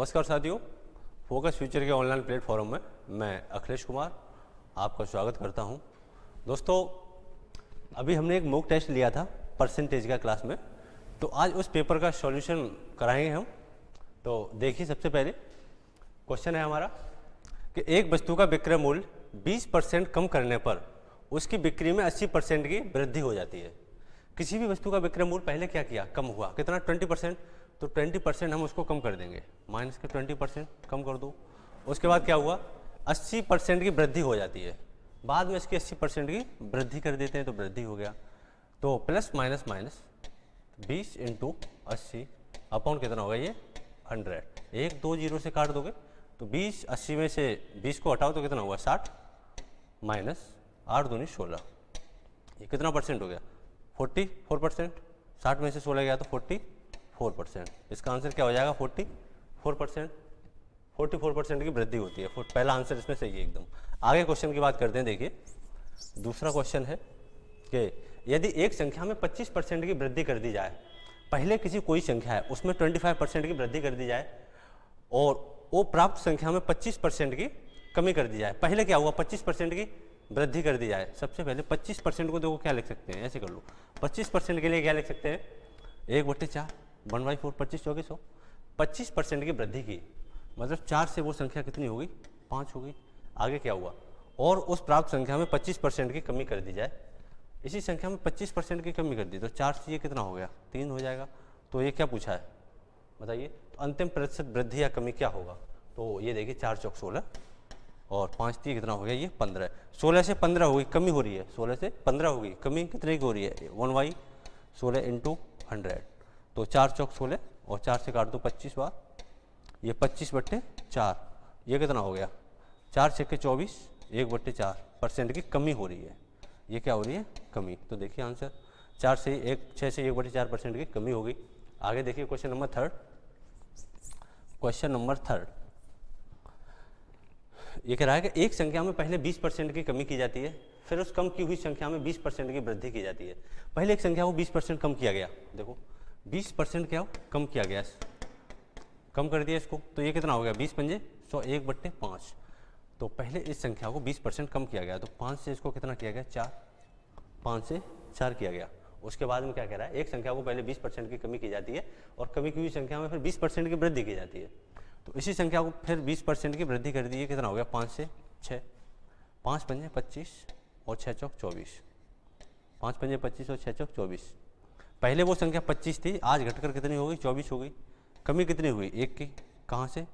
नमस्कार साथियों, focus future के ऑनलाइन प्लेटफॉर्म में मैं अखिलेश कुमार आपका स्वागत करता हूं। दोस्तों, अभी हमने एक मॉक टेस्ट लिया था परसेंटेज का क्लास में, तो आज उस पेपर का सॉल्यूशन कराएंगे हम। तो देखिए, सबसे पहले क्वेश्चन है हमारा कि एक वस्तु का विक्रय मूल्य 20% कम करने पर उसकी बिक्री में 80% की वृद्धि हो जाती है। किसी भी वस्तु का विक्रय मूल्य पहले क्या किया, कम हुआ, कितना 20%, तो 20% हम उसको कम कर देंगे, माइनस के 20% कम कर दो। उसके बाद क्या हुआ, 80% की वृद्धि हो जाती है, बाद में इसकी 80% की वृद्धि कर देते हैं तो वृद्धि हो गया। तो plus minus minus 20 into 80 upon कितना होगा, ये 100। एक दो जीरो से काट दोगे तो 20, 80 में से 20 को हटाओ तो कितना होगा 60, माइनस 8 दूनी 16, ये कितना परसेंट हो गया 44%। 60 में से 16 गया तो 44%। इसका आंसर क्या हो जाएगा 44%। 44% की वृद्धि होती है। पहला आंसर इसमें सही है एकदम। आगे क्वेश्चन की बात करते हैं। देखिए, दूसरा क्वेश्चन है कि यदि एक संख्या में 25% की वृद्धि कर दी जाए, पहले किसी कोई संख्या है उसमें 25% की वृद्धि कर दी जाए और वो प्राप्त संख्या में 25% की कमी कर दी जाए। पहले क्या हुआ, 25% की वृद्धि कर दी जाए। सबसे पहले 25% को देखो क्या लिख सकते हैं, ऐसे कर लो। 25% के लिए क्या लिख सकते हैं, 1/4, 1/4, 25 चौके 100। 25% की वृद्धि की मतलब 4 से वो संख्या कितनी होगी, 5 होगी। आगे क्या हुआ, और उस प्राप्त संख्या में 25% की कमी कर दी जाए। इसी संख्या में 25% की कमी कर दी तो 4 से ये कितना हो गया, 3 हो जाएगा। तो ये क्या पूछा है बताइए, तो अंतिम प्रतिशत वृद्धि या कमी क्या होगा। तो ये देखिए 4 चौक 16 और 5 3 कितना हो गया, ये 15। 16 से 15 होगी, कमी हो रही है, 16 से 15 होगी, कमी कितने की हो रही है, 1/16 इंटू 100। तो 4 चौक 16 और 4 से काट दो 25 बार, ये 25/4, ये कितना हो गया 4 छक्के 24, 1/4% की कमी हो रही है। ये क्या हो रही है, कमी। तो देखिए आंसर 6 से 1/4% की कमी होगी। आगे देखिए question number third. Question number third ये कह रहा है कि एक संख्या में पहले 20% की कमी की जाती है, फिर उस कम की हुई संख्या में 20% की वृद्धि की जाती है। पहले एक संख्या को 20% कम किया गया, देखो 20% क्या हो, कम किया गया, कम कर दिया इसको, तो ये कितना हो गया 20 पंजे 100, 1/5। तो पहले इस संख्या को 20% कम किया गया, तो 5 से इसको कितना किया गया 4, 5 से 4 किया गया। उसके बाद में क्या कह रहा है, एक संख्या को पहले 20% की कमी की जाती है और कमी की हुई संख्या में फिर 20% की वृद्धि की जाती है। तो इसी संख्या को फिर 20% की वृद्धि कर दी है, कितना हो गया 5 से 6, 5 पंजे 25 और 6 चौक 24, 5 पंजे 25 और 6 चौक 24। पहले वो संख्या 25 थी, आज घटकर कितनी हो गई 24 हो गई। कमी कितनी हुई, 1 की, कहाँ से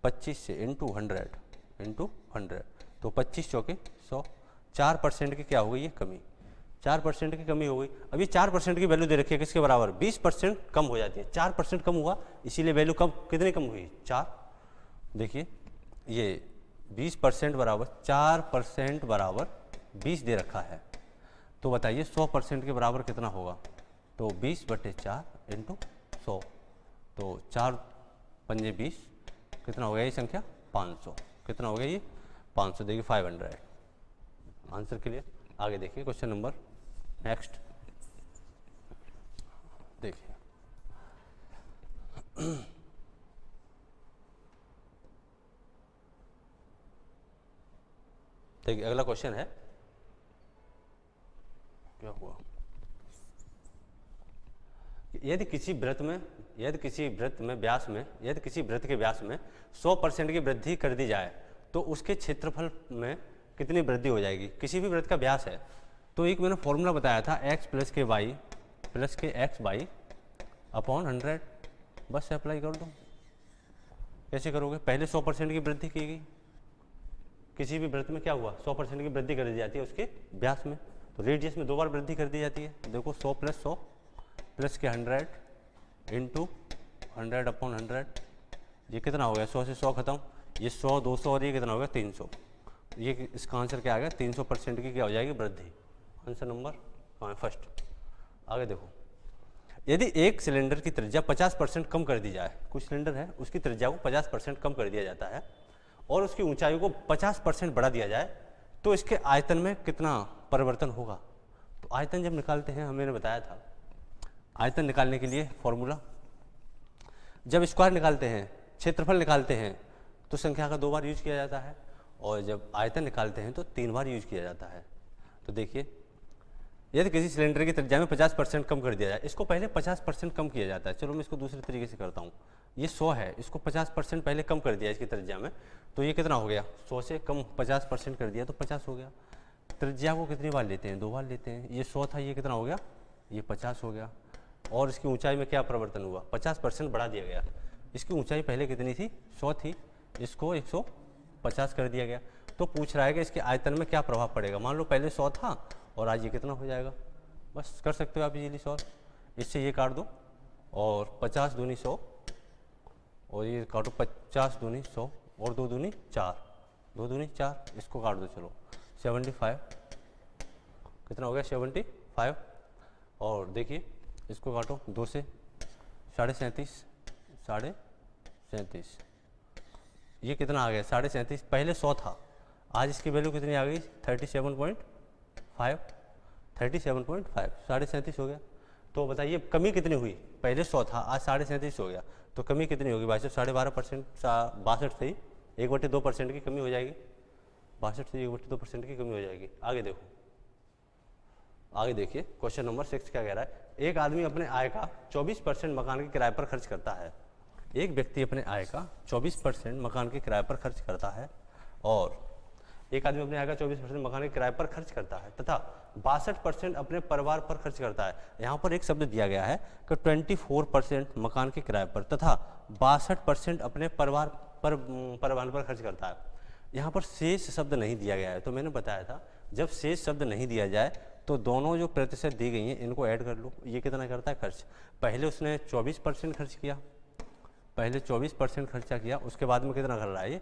25 से, इंटू 100। तो 25 चौके 100, 4% की क्या हो गई, ये कमी, 4% की कमी हो गई। अब ये 4% की वैल्यू दे रखी है किसके बराबर, 20% कम हो जाती है। 4% कम हुआ, इसीलिए वैल्यू कम, कितनी कम हुई 4। देखिए ये 20% बराबर 4% बराबर 20 दे रखा है, तो बताइए 100% के बराबर कितना होगा। तो 20/4 इंटू 100, तो 4 पंजे 20, कितना हो गया ये संख्या 500, कितना हो गया ये 500, देखिए 500 आंसर के लिए। आगे देखिए क्वेश्चन नंबर नेक्स्ट। देखिए देखिए अगला क्वेश्चन है, क्या हुआ, यदि किसी व्रत के व्यास में 100% की वृद्धि कर दी जाए तो उसके क्षेत्रफल में कितनी वृद्धि हो जाएगी। किसी भी व्रत का व्यास है, तो एक मैंने फॉर्मूला बताया था, x + के y + के x/, अपॉन 100, बस से अप्लाई कर दो। कैसे करोगे, पहले 100% की वृद्धि की गई, किसी भी व्रत में क्या हुआ 100% की वृद्धि कर दी जाती है उसके व्यास में, तो रेडियस में 2 बार वृद्धि कर दी जाती है। देखो 100 + 100 + के 100 इंटू 100 अपॉन 100, ये कितना हो गया 100 से 100 खत्म, ये 100 200 और ये कितना हो गया 300। ये इसका आंसर क्या आएगा, 300% की क्या हो जाएगी वृद्धि। आंसर नंबर कहाँ है, फर्स्ट। आगे देखो, यदि एक सिलेंडर की त्रिज्या 50% कम कर दी जाए, कुछ सिलेंडर है उसकी त्रिज्या को 50% कम कर दिया जाता है और उसकी ऊंचाई को 50% बढ़ा दिया जाए, तो इसके आयतन में कितना परिवर्तन होगा। तो आयतन जब निकालते हैं, हमने बताया था आयतन निकालने के लिए फॉर्मूला, जब स्क्वायर निकालते हैं क्षेत्रफल निकालते हैं तो संख्या का 2 बार यूज किया जाता है, और जब आयतन निकालते हैं तो 3 बार यूज किया जाता है। तो देखिए, यदि किसी सिलेंडर की त्रिज्या में 50% कम कर दिया जाए, इसको पहले 50% कम किया जाता है। चलो मैं इसको दूसरे तरीके से करता हूँ। ये 100 है, इसको 50% पहले कम कर दिया इसकी त्रिज्या में, तो ये कितना हो गया, 100 से कम 50% कर दिया तो 50 हो गया। त्रिज्या को कितनी बार लेते हैं, 2 बार लेते हैं। ये 100 था, ये कितना हो गया, ये 50 हो गया। और इसकी ऊंचाई में क्या परिवर्तन हुआ, 50% बढ़ा दिया गया। इसकी ऊंचाई पहले कितनी थी, 100 थी, इसको 150 कर दिया गया। तो पूछ रहा है कि इसके आयतन में क्या प्रभाव पड़ेगा। मान लो पहले 100 था और आज ये कितना हो जाएगा, बस कर सकते हो आप इजीली सॉल्व। इससे ये काट दो और 50 दूनी 100, और ये काटो 50 दूनी 100 और 2 दूनी 4, 2 दूनी 4, इसको काट दो। चलो 75, कितना हो गया 75। और देखिए इसको काटो 2 से, 37.5, 37.5, ये कितना आ गया 37.5। पहले 100 था, आज इसकी वैल्यू कितनी आ गई 37.5, 37.5, 37.5 हो गया। तो बताइए कमी कितनी हुई, पहले 100 था आज 37.5 हो गया, तो कमी कितनी होगी भाई साहब, 12.5%, 62 से ही 1/2% की कमी हो जाएगी, 62 से 1/2% की कमी हो जाएगी। आगे देखो, आगे देखिए क्वेश्चन नंबर 6 क्या कह रहा है। एक आदमी अपने आय का 24% मकान के किराए पर खर्च करता है। एक व्यक्ति अपने आय का 24% मकान के किराए पर खर्च करता है, और एक आदमी अपने आय का 24% मकान के किराए पर खर्च करता है तथा 62% अपने परिवार पर खर्च करता है। यहाँ पर एक शब्द दिया गया है कि 24% मकान के किराए पर तथा 62% अपने परिवार पर परिवहन पर खर्च करता है। यहाँ पर शेष शब्द नहीं दिया गया है, तो मैंने बताया था जब शेष शब्द नहीं दिया जाए तो दोनों जो प्रतिशत दी गई हैं इनको ऐड कर लो। ये कितना करता है खर्च, पहले उसने 24% खर्च किया, पहले 24% खर्चा किया, उसके बाद में कितना कर रहा है, ये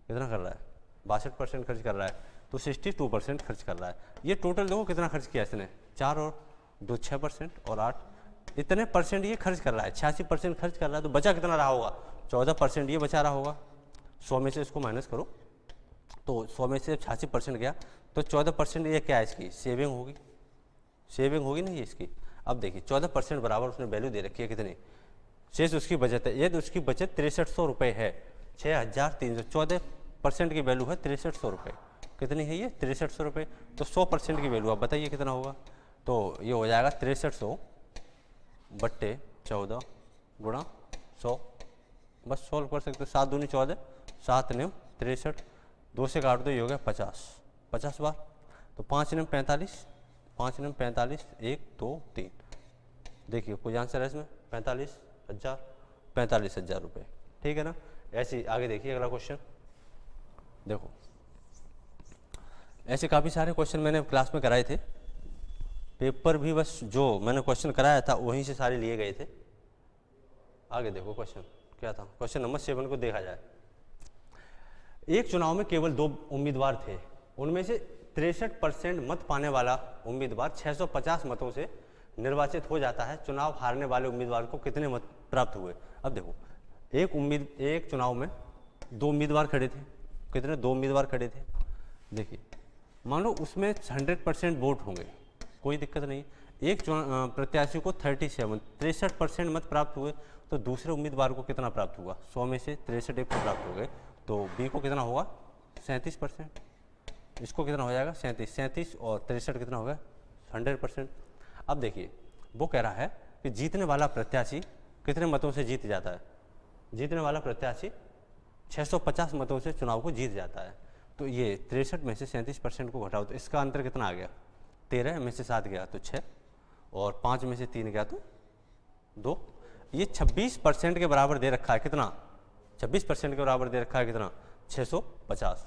कितना कर रहा है 62% खर्च कर रहा है, तो 62% खर्च कर रहा है। ये टोटल देखो कितना खर्च किया इसने, 4 और 2 6% और 8 इतने परसेंट ये खर्च कर रहा है, 86% खर्च कर रहा है। तो बचा कितना रहा होगा, 14% ये बचा रहा होगा। 100 में से इसको माइनस करो, तो 100 में से 86% गया, तो 14% ये क्या है, इसकी सेविंग होगी, सेविंग होगी ना ये इसकी। अब देखिए 14% बराबर उसने वैल्यू दे रखी है कितनी, शेष उसकी बचत है। ये तो उसकी बचत 6300 रुपये है, 6300, 14% की वैल्यू है 6300 रुपये। कितनी है ये 6300 रुपये, तो 100% की वैल्यू आप बताइए कितना होगा। तो ये हो जाएगा 6300 बट्टे 14 गुणा 100, बस सोल्व कर सकते हो। 7 दूनी 14, 7 9 63, 2 से काट दो, ये हो गया 50 बार, तो 5 9 45, 5 9 45, 1 2 3। देखिए कोई आंसर है इसमें, 45,000 रुपये, ठीक है ना। ऐसे आगे देखिए अगला क्वेश्चन देखो, ऐसे काफ़ी सारे क्वेश्चन मैंने क्लास में कराए थे, पेपर भी बस जो मैंने क्वेश्चन कराया था वहीं से सारे लिए गए थे। आगे देखो क्वेश्चन क्या था, क्वेश्चन नंबर 7 को देखा जाए। एक चुनाव में केवल 2 उम्मीदवार थे, उनमें से 63% मत पाने वाला उम्मीदवार 650 मतों से निर्वाचित हो जाता है। चुनाव हारने वाले उम्मीदवार को कितने मत प्राप्त हुए। अब देखो एक चुनाव में 2 उम्मीदवार खड़े थे, कितने 2 उम्मीदवार खड़े थे। देखिए मान लो उसमें 100% वोट होंगे, कोई दिक्कत नहीं। एक प्रत्याशी को 63% मत प्राप्त हुए, तो दूसरे उम्मीदवार को कितना प्राप्त हुआ, 100 में से 63 एक को प्राप्त हो गए, तो बी को कितना होगा 37%, इसको कितना हो जाएगा 37 और 63 कितना होगा 100%। अब देखिए वो कह रहा है कि जीतने वाला प्रत्याशी कितने मतों से जीत जाता है, जीतने वाला प्रत्याशी 650 मतों से चुनाव को जीत जाता है। तो ये 63 में से 37% को घटाओ तो इसका अंतर कितना आ गया, 13 में से 7 गया तो 6 और 5 में से 3 गया तो 2। ये 26% के बराबर दे रखा है, कितना 26% के बराबर दे रखा है, कितना 650।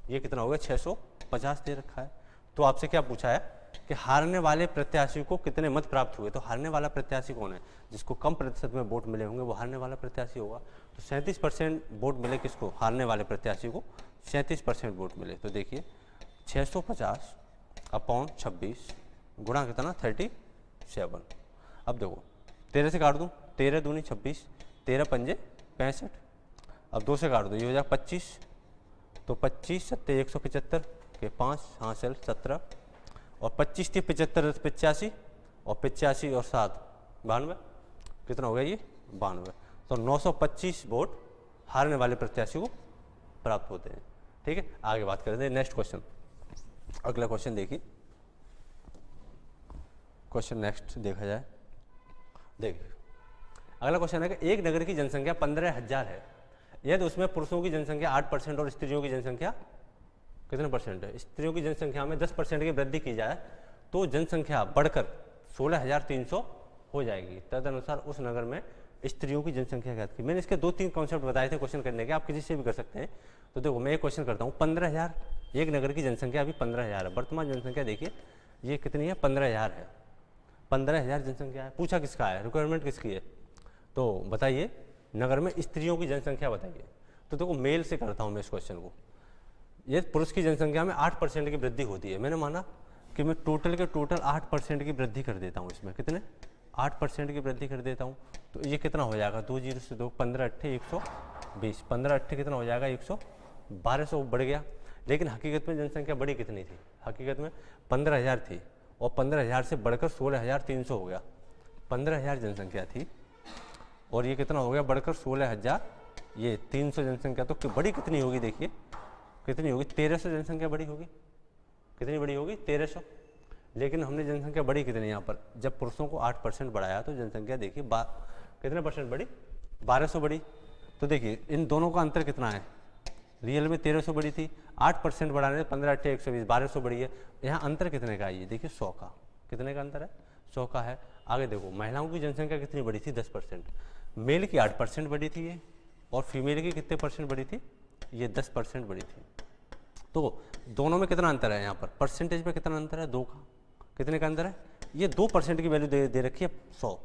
ये कितना हो गया 650 दे रखा है। तो आपसे क्या पूछा है कि हारने वाले प्रत्याशी को कितने मत प्राप्त हुए, तो हारने वाला प्रत्याशी कौन है, जिसको कम प्रतिशत में वोट मिले होंगे वो हारने वाला प्रत्याशी होगा। तो 37% वोट मिले किसको, हारने वाले प्रत्याशी को 37% वोट मिले। तो देखिए 650 अपॉन 26 गुणा कितना 37। अब देखो 13 से काट दूँ, 13 दूनी 26, 13 पंजे 65, अब 2 से काट दो, ये हो जाएगा 25, तो 25 सत्ते 175 के 5 हासिल 17 और 25 थी 75 85 और 85 और 7 92, कितना हो गया ये 92। तो 925 वोट हारने वाले प्रत्याशी को प्राप्त होते हैं। ठीक है, आगे बात करते हैं नेक्स्ट क्वेश्चन। अगला क्वेश्चन देखिए, क्वेश्चन नेक्स्ट देखा जाए। देखिए अगला क्वेश्चन है कि एक नगर की जनसंख्या 15,000 है, यदि उसमें पुरुषों की जनसंख्या 8% और स्त्रियों की जनसंख्या कितने परसेंट है, स्त्रियों की जनसंख्या में 10% की वृद्धि की जाए तो जनसंख्या बढ़कर 16,300 हो जाएगी। तदनुसार उस नगर में स्त्रियों की जनसंख्या ज्ञात की। मैंने इसके 2-3 कॉन्सेप्ट बताए थे क्वेश्चन करने के, आप किसी से भी कर सकते हैं। तो देखो मैं एक क्वेश्चन करता हूँ, 15,000, एक नगर की जनसंख्या अभी 15,000 है, वर्तमान जनसंख्या देखिए ये कितनी है, 15,000 है। 15,000 जनसंख्या है, पूछा किसका है, रिक्वायरमेंट किसकी है, तो बताइए नगर में स्त्रियों की जनसंख्या बताइए। तो देखो मेल से करता हूँ मैं इस क्वेश्चन को। ये पुरुष की जनसंख्या में 8% की वृद्धि होती है, मैंने माना कि मैं टोटल के टोटल 8% की वृद्धि कर देता हूँ इसमें, कितने 8% की वृद्धि कर देता हूँ। तो ये कितना हो जाएगा, 2 0 से 2, 15 8 120, 15 8 कितना हो जाएगा 1200 बढ़ गया। लेकिन हकीकत में जनसंख्या बड़ी कितनी थी, हकीकत में 15,000 थी और 15,000 से बढ़कर 16,300 हो गया। 15,000 जनसंख्या थी और ये कितना हो गया, बढ़कर 16,000 ये 300 जनसंख्या। तो बड़ी कितनी होगी, देखिए कितनी होगी, 1300 जनसंख्या बड़ी होगी। कितनी बड़ी होगी, 1300। लेकिन हमने जनसंख्या बढ़ी कितनी यहाँ पर, जब पुरुषों को 8% बढ़ाया तो जनसंख्या देखिए कितने परसेंट बढ़ी, 1200 बढ़ी। तो देखिए इन दोनों का अंतर कितना है, रियल में 1300 बढ़ी थी, 8% बढ़ाने 15 8 120, 1200 बढ़ी है। यहाँ अंतर कितने का है, ये देखिए 100 का, कितने का अंतर है, 100 का है। आगे देखो महिलाओं की जनसंख्या कितनी बढ़ी थी, 10%, मेल की 8% बढ़ी थी ये, और फीमेल की कितने परसेंट बढ़ी थी, ये 10% बढ़ी थी। तो दोनों में कितना अंतर है, यहाँ पर परसेंटेज में कितना अंतर है, 2 का। कितने का अंतर है, ये 2% की वैल्यू दे रखी है 100,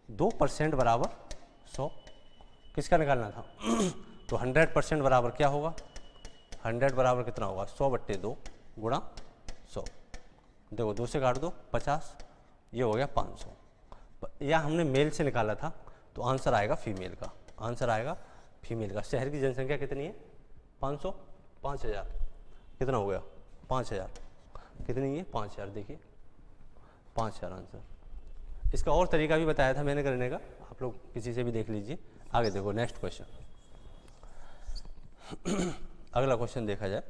2% बराबर 100 किसका निकालना था तो 100% बराबर क्या होगा, 100 बराबर कितना होगा, 100/2 गुणा 100। देखो 2 से काट दो 50, ये हो गया 500। या हमने मेल से निकाला था तो आंसर आएगा फीमेल का, आंसर आएगा फीमेल का। शहर की जनसंख्या कितनी है, 500, 5000 कितना हो गया, 5000 कितनी है, 5000। देखिए 5000 आंसर। इसका और तरीका भी बताया था मैंने करने का, आप लोग किसी से भी देख लीजिए। आगे देखो नेक्स्ट क्वेश्चन। अगला क्वेश्चन देखा जाए,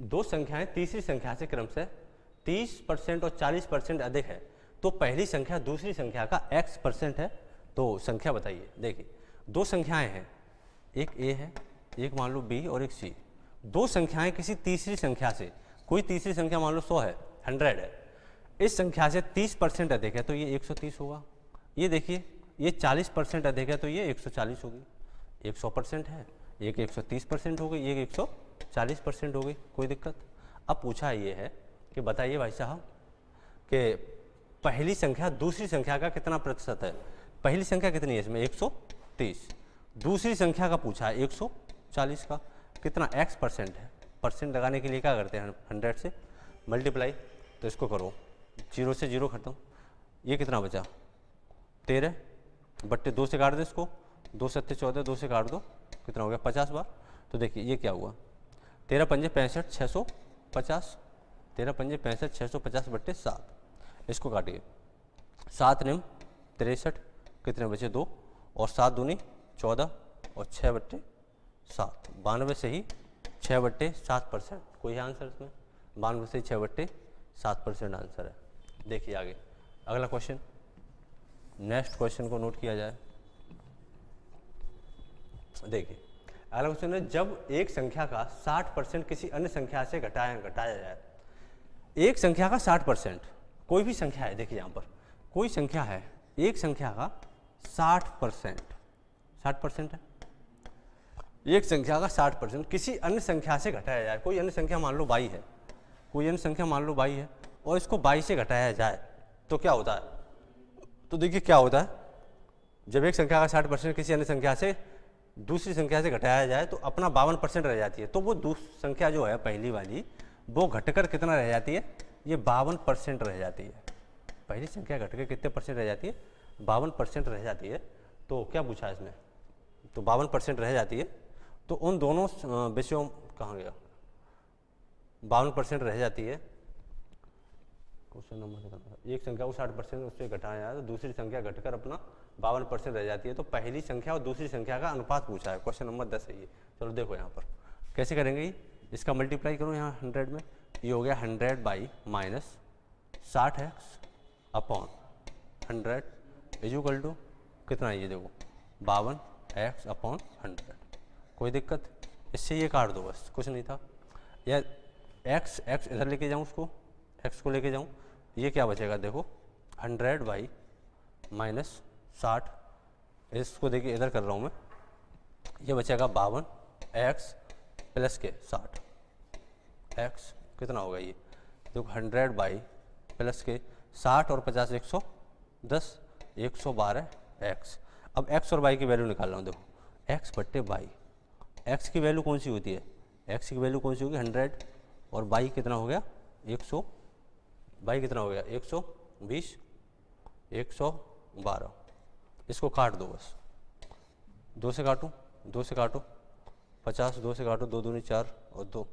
दो संख्याएं तीसरी संख्या से क्रमशः 30% और 40% अधिक है तो पहली संख्या दूसरी संख्या का x% है, तो संख्या बताइए। देखिए दो संख्याएं हैं, एक a है, एक मान लो b और एक c। दो संख्याएं किसी तीसरी संख्या से, कोई तीसरी संख्या मान लो 100 है, 100 है, इस संख्या से 30% अधिक है तो ये 130 होगा। ये देखिए ये 40% अधिक है तो ये 140 होगी। एक 100% है, एक 130% हो गई, एक 140% हो गई, कोई दिक्कत। अब पूछा ये है कि बताइए भाई साहब कि पहली संख्या दूसरी संख्या का कितना प्रतिशत है। पहली संख्या कितनी है इसमें, 130, दूसरी संख्या का पूछा है 140 का, कितना x% है। परसेंट लगाने के लिए क्या करते हैं, 100 से मल्टीप्लाई, तो इसको करो 0 से 0 खत्म। ये कितना बचा, 13/2 से काट दो इसको, 2 7 14, 2 से काट दो, कितना हो गया 50 बार। तो देखिए ये क्या हुआ, 13 पंजे 65 650, 13 पंजे 65 650/7, इसको काटिए, 7 निम 63, कितने बचे 2, और 7 दूनी 14 और 6/7, 92 से ही 6/7%। कोई आंसर इसमें, 92 से 6/7% आंसर है। देखिए आगे अगला क्वेश्चन, नेक्स्ट क्वेश्चन को नोट किया जाए। देखिए अगला क्वेश्चन है, जब एक संख्या का 60% किसी अन्य संख्या से घटाया जाए। एक संख्या का 60%, कोई भी संख्या है, देखिए यहाँ पर कोई संख्या है, एक संख्या का 60%, 60% है, एक संख्या का 60% किसी अन्य संख्या से घटाया जाए। कोई अन्य संख्या मान लो 22 है, कोई अन्य संख्या मान लो 22 है और इसको 22 से घटाया जाए तो क्या होता है। तो देखिए क्या होता है, जब एक संख्या का 60% किसी अन्य संख्या से दूसरी संख्या से घटाया जाए तो अपना 52% रह जाती है। तो वो दूसरी संख्या जो है पहली वाली, वो घटकर कितना रह जाती है, ये 52% रह जाती है। पहली संख्या घटकर कितने परसेंट रह जाती है, 52% रह जाती है। तो क्या पूछा है इसमें, तो 52% रह जाती है। तो उन दोनों विषयों, कहाँ गया, 52% रह जाती है क्वेश्चन नंबर कितना था, एक संख्या को 60% उससे घटाया तो दूसरी संख्या घटकर अपना 52% रह जाती है। तो पहली संख्या और दूसरी संख्या का अनुपात पूछा है, क्वेश्चन नंबर 10 है ये। चलो देखो यहाँ पर कैसे करेंगे ये, इसका मल्टीप्लाई करो यहाँ 100 में, ये हो गया 100 by minus 60x upon 100 is equal to कितना है ये देखो 52x अपॉन 100। कोई दिक्कत, इससे ये काट दो बस, कुछ नहीं था। या x इधर लेके जाऊँ, उसको x को लेके जाऊँ, ये क्या बचेगा देखो 100 बाई माइनस 60, इसको देखिए इधर कर रहा हूँ मैं, ये बचेगा 52x प्लस के 60, x कितना होगा ये देखो 100 बाई प्लस के 60 और 50 110 112x। अब x और y की वैल्यू निकाल रहा हूँ, देखो x बट्टे y, x की वैल्यू कौन सी होती है, x की वैल्यू कौन सी होगी 100 और y कितना हो गया 100, y कितना हो गया 120 112। इसको काट दो बस, 2 से काटो 2 से काटो 50, 2 से काटो 2 दूनी 4 और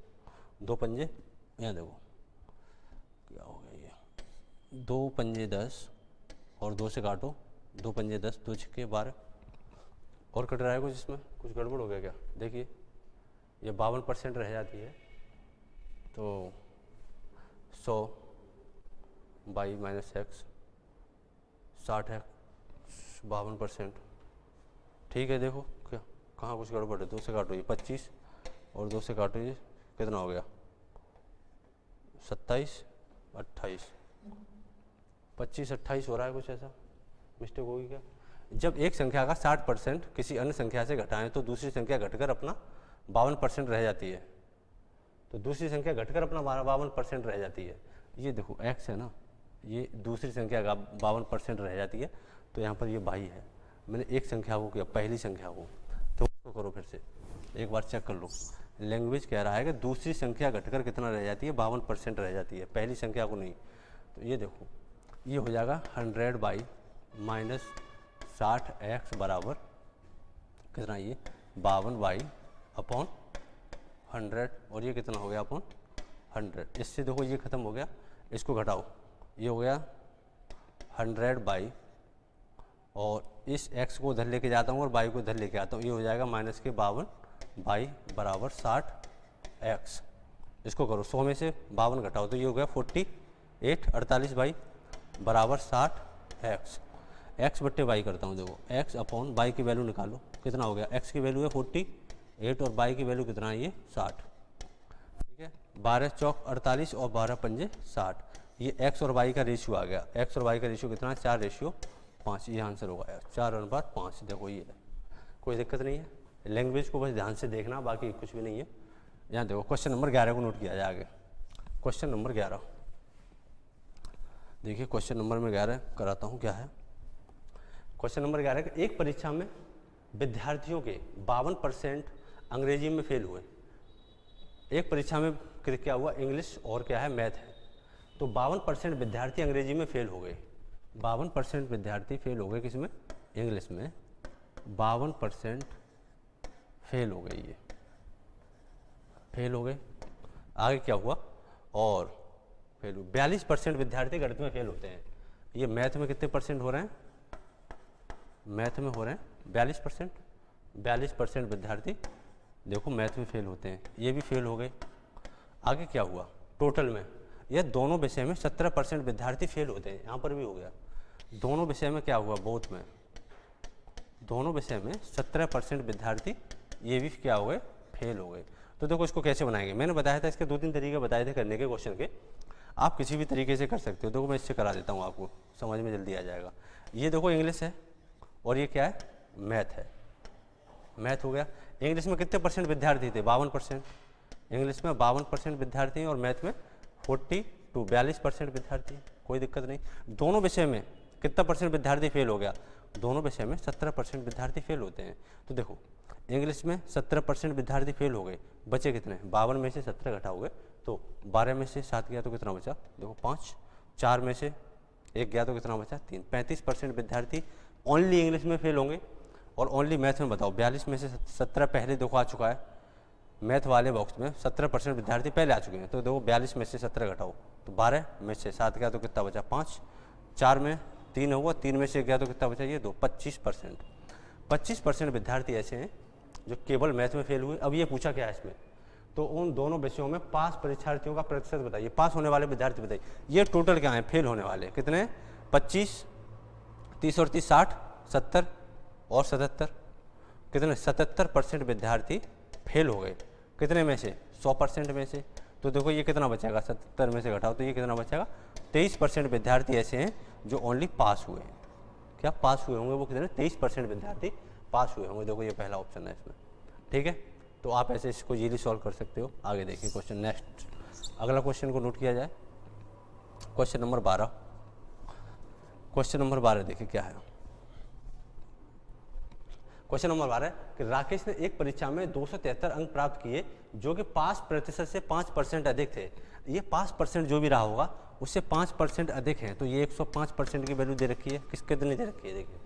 2 पंजे, यहाँ देखो क्या हो गया ये 2 पंजे 10 और 2 से काटो 2 पंजे 10 2 छक्के 12। और कट रहा है कुछ, इसमें कुछ गड़बड़ हो गया क्या, देखिए ये 52% रह जाती है, तो 100 बाई माइनस एक्स 60 है 52%, ठीक है। देखो क्या कहाँ कुछ गड़बड़ है, 2 से काटो ये 25 और 2 से काटो ये कितना हो गया 27 28, 25 28 हो रहा है, कुछ ऐसा मिस्टेक होगी क्या। जब एक संख्या का 60% किसी अन्य संख्या से घटाएं तो दूसरी संख्या घटकर अपना 52% रह जाती है, तो दूसरी संख्या घटकर अपना 52% रह जाती है। ये देखो x है ना, ये दूसरी संख्या का 52% रह जाती है, तो यहाँ पर ये भाई है, मैंने एक संख्या को किया पहली संख्या को, तो उसको करो फिर से एक बार चेक कर लो। लैंग्वेज कह रहा है कि दूसरी संख्या घटकर कितना रह जाती है 52% रह जाती है, पहली संख्या को नहीं। तो ये देखो ये हो जाएगा 100 बाई माइनस 60x बराबर कितना, ये 52y अपॉन 100, और ये कितना हो गया अपॉन 100। इससे देखो ये ख़त्म हो गया, इसको घटाओ, ये हो गया 100 बाई, और इस x को उधर लेके जाता हूँ और y को इधर लेके आता हूँ, ये हो जाएगा माइनस के 52y बराबर 60x। इसको करो 100 में से 52 घटाओ तो ये हो गया 48 48 बाई बराबर 60x। x बट्टे y करता हूँ, देखो x अपॉन y की वैल्यू निकालो, कितना हो गया, x की वैल्यू है 48 और y की वैल्यू कितना है ये 60, ठीक है। 12 चौक 48 और 12 पंजे 60, ये x और y का रेशियो आ गया, x और y का रेशियो कितना है 4:5, ये आंसर होगा 4:5। देखो ये है, कोई दिक्कत नहीं है, लैंग्वेज को बस ध्यान से देखना, बाकी कुछ भी नहीं है। यहाँ देखो क्वेश्चन नंबर 11 को नोट किया जाए आगे। क्वेश्चन नंबर 11 देखिए, क्वेश्चन नंबर में 11 कराता हूँ क्या है। क्वेश्चन नंबर 11 कि एक परीक्षा में विद्यार्थियों के 52% अंग्रेजी में फेल हुए। एक परीक्षा में क्या हुआ, इंग्लिश और क्या है मैथ है, तो 52% विद्यार्थी अंग्रेजी में फेल हो गए। 52% विद्यार्थी फेल हो गए, किसमें, इंग्लिश में 52% फेल हो गए, ये फेल हो गए। आगे क्या हुआ, और फेल हुए 42% विद्यार्थी गणित में फेल होते हैं। ये मैथ में कितने परसेंट हो रहे हैं, मैथ में हो रहे हैं 42% विद्यार्थी देखो मैथ में फेल होते हैं, ये भी फेल हो गए। आगे क्या हुआ, टोटल में ये दोनों विषय में 17% विद्यार्थी फेल होते हैं, यहाँ पर भी हो गया। दोनों विषय में क्या हुआ, बोथ में दोनों विषय में 17% विद्यार्थी ये भी क्या हो गए, फेल हो गए। तो देखो इसको कैसे बनाएंगे, मैंने बताया था इसके 2-3 तरीके बताए थे करने के क्वेश्चन के, आप किसी भी तरीके से कर सकते हो। देखो मैं इससे करा देता हूँ, आपको समझ में जल्दी आ जाएगा। ये देखो इंग्लिश है और ये क्या है, मैथ है। मैथ हो गया, इंग्लिश में कितने परसेंट विद्यार्थी थे, 52%। इंग्लिश में 52% विद्यार्थी हैं और मैथ में 42% विद्यार्थी, कोई दिक्कत नहीं। दोनों विषय में कितना परसेंट विद्यार्थी फेल हो गया, दोनों विषय में 17% विद्यार्थी फेल होते हैं। तो देखो इंग्लिश में 17% विद्यार्थी फेल हो गए, बचे कितने, 52 में से 17 घटाओगे तो 12 में से 7 गया तो कितना बचा, देखो 5, 4 में से 1 गया तो कितना बचा, 3। 35% विद्यार्थी ओनली इंग्लिश में फेल होंगे, और ओनली मैथ में बताओ 42 में से 17 पहले देखो आ चुका है, मैथ वाले बॉक्स में 17% विद्यार्थी पहले आ चुके हैं, तो देखो 42 में से 17 घटाओ तो 12 में से 7 गया तो कितना बचा 5, 4 में 3 होगा, 3 में से गया तो कितना बचा ये 2, 25%। 25% विद्यार्थी ऐसे हैं जो केवल मैथ में फेल हुए। अब ये पूछा क्या है इसमें, तो उन दोनों विषयों में पास परीक्षार्थियों का प्रतिशत बताइए, पास होने वाले विद्यार्थी बताइए। ये टोटल क्या है, फेल होने वाले कितने, 25, 30 और 30 60, 70 और 77, कितने 77% विद्यार्थी फेल हो गए। कितने में से, 100% में से। तो देखो ये कितना बचेगा, 77 में से घटाओ तो ये कितना बचेगा, 23% विद्यार्थी ऐसे हैं जो ओनली पास हुए हैं। क्या पास हुए होंगे, वो कितने, 23% विद्यार्थी पास हुए होंगे। देखो ये पहला ऑप्शन है इसमें, ठीक है। तो आप ऐसे इसको इजीली सॉल्व कर सकते हो। आगे देखिए क्वेश्चन नेक्स्ट, अगला क्वेश्चन को नोट किया जाए, क्वेश्चन नंबर 12। क्वेश्चन नंबर 12 देखिए क्या है। क्वेश्चन नंबर 12 कि राकेश ने एक परीक्षा में 273 अंक प्राप्त किए जो कि पास प्रतिशत से 5% अधिक थे। ये 5% जो भी रहा होगा उससे 5% अधिक है, तो ये 105% की वैल्यू दे रखी है। कितनी दे रखी है, देखिए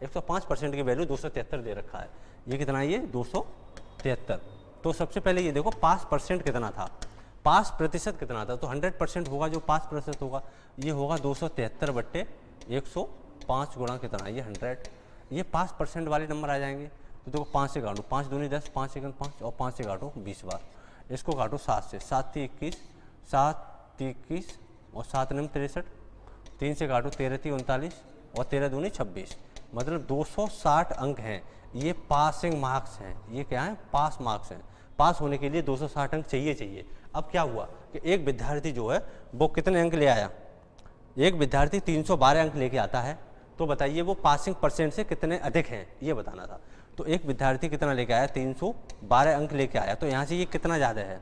105% की वैल्यू 273 दे रखा है। ये कितना है, ये 273। तो सबसे पहले ये देखो पास परसेंट कितना था, पास प्रतिशत कितना था, तो 100% होगा जो पास प्रतिशत होगा, ये होगा 273/105 गुणा कितना, ये 100। ये पास परसेंट वाले नंबर आ जाएंगे। तो देखो 5 से काटो, 5 दूनी 10, 5 एकम 5 और 5 से काटो 20 बार। इसको काटो 7 से, 7 × 21, 7 × 21 और 7 × 63, 3 से काटो 13 × 39 और 13 दूनी 26, मतलब 260 अंक हैं। ये पासिंग मार्क्स हैं, ये क्या है, पास मार्क्स हैं। पास होने के लिए 260 अंक चाहिए। अब क्या हुआ कि एक विद्यार्थी जो है वो कितने अंक ले आया, एक विद्यार्थी 312 अंक लेके आता है, तो बताइए वो पासिंग परसेंट से कितने अधिक हैं, ये बताना था। तो एक विद्यार्थी कितना लेके आया, 312 अंक लेके आया, तो यहाँ से ये कितना ज़्यादा है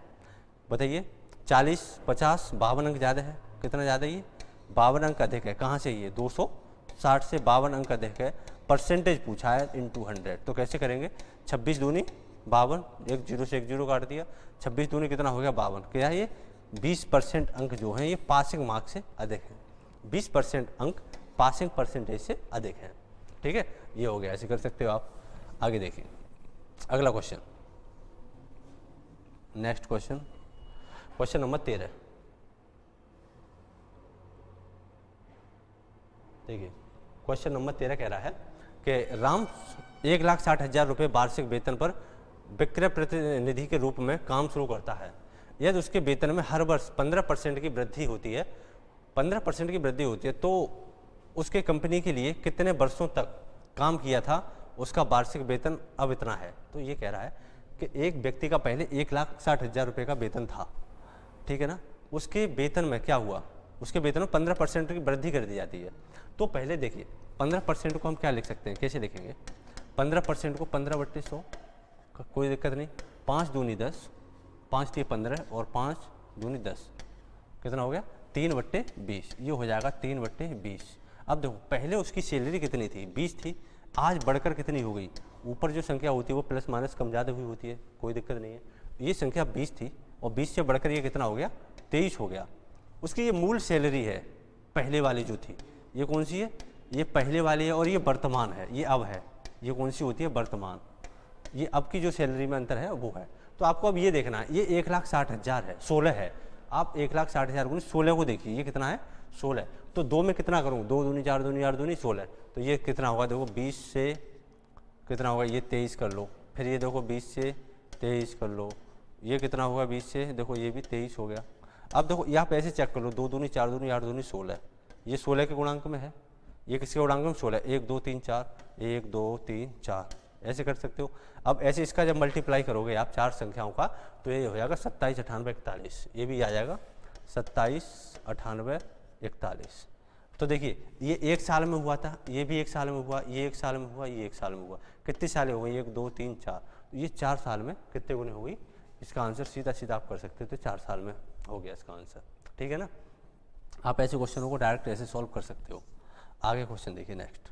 बताइए, 40, 50, 52 अंक ज़्यादा है। कितना ज़्यादा, ये 52 अंक अधिक है। कहाँ से, ये 260 से 52 अंक अधिक है। परसेंटेज पूछा है इंटू 100, तो कैसे करेंगे, 26 दूनी 52, एक जीरो से एक जीरो काट दिया, 26 दूनी कितना हो गया 52। क्या ये 20% अंक जो हैं ये पासिंग मार्क्स से अधिक हैं, 20% अंक पासिंग परसेंटेज से अधिक हैं, ठीक है। ये हो गया, ऐसे कर सकते हो आप। आगे देखिए अगला question, next question, question number 13। देखिए क्वेश्चन नंबर 13 कह रहा है कि राम 1,60,000 रुपये वार्षिक वेतन पर विक्रय प्रतिनिधि के रूप में काम शुरू करता है। यदि उसके वेतन में हर वर्ष 15% की वृद्धि होती है, 15% की वृद्धि होती है, तो उसके कंपनी के लिए कितने वर्षों तक काम किया था, उसका वार्षिक वेतन अब इतना है। तो ये कह रहा है कि एक व्यक्ति का पहले 1,60,000 रुपये का वेतन था, ठीक है ना। उसके वेतन में क्या हुआ, उसके वेतन में 15% की वृद्धि कर दी जाती है। तो पहले देखिए 15% को हम क्या लिख सकते हैं, कैसे लिखेंगे, 15% को 15/100, कोई दिक्कत नहीं, 5 दूनी 10, 5 × 15 और 5 दूनी 10, कितना हो गया 3/20, ये हो जाएगा 3/20। अब देखो पहले उसकी सैलरी कितनी थी, 20 थी, आज बढ़कर कितनी हो गई, ऊपर जो संख्या होती है वो प्लस माइनस कम ज़्यादा हुई होती है, कोई दिक्कत नहीं है। ये संख्या 20 थी और 20 से बढ़कर ये कितना हो गया 23 हो गया। उसकी ये मूल सैलरी है पहले वाली जो थी, ये कौन सी है, ये पहले वाली है, और ये वर्तमान है, ये अब है, ये कौन सी होती है वर्तमान, ये अब की जो सैलरी में अंतर है वो है। तो आपको अब ये देखना है, ये 1,60,000 है, 16 है, आप 1,60,000 को 16 को देखिए, ये कितना है 16, तो 2 में कितना करूँ, 2 दूनी 4 दूनी 8 दूनी 16, तो ये कितना होगा, देखो 20 से कितना होगा, ये 23 कर लो, फिर ये देखो 20 से 23 कर लो, ये कितना होगा 20 से, देखो ये भी 23 हो गया। अब देखो ये आप ऐसे चेक कर लो, 2 दूनी 4 दूनी 8 दूनी 16, ये 16 के गुणांक में है, ये किसके गुणांक में 16, 1 2 3 4, 1 2 3 4, ऐसे कर सकते हो। अब ऐसे इसका जब मल्टीप्लाई करोगे आप चार संख्याओं का, तो ये हो जाएगा 27, 98, 41, ये भी आ जाएगा 27, 98, 41। तो देखिए ये एक साल में हुआ था, ये भी एक साल में हुआ, ये एक साल में हुआ, ये एक साल में हुआ, कितनी सालें हो गई, 1 2 3 4, तो ये 4 साल में कितने गुने हो गई, इसका आंसर सीधा सीधा आप कर सकते हो, तो 4 साल में हो गया इसका आंसर, ठीक है ना। आप ऐसे क्वेश्चनों को डायरेक्ट ऐसे सॉल्व कर सकते हो। आगे क्वेश्चन देखिए नेक्स्ट,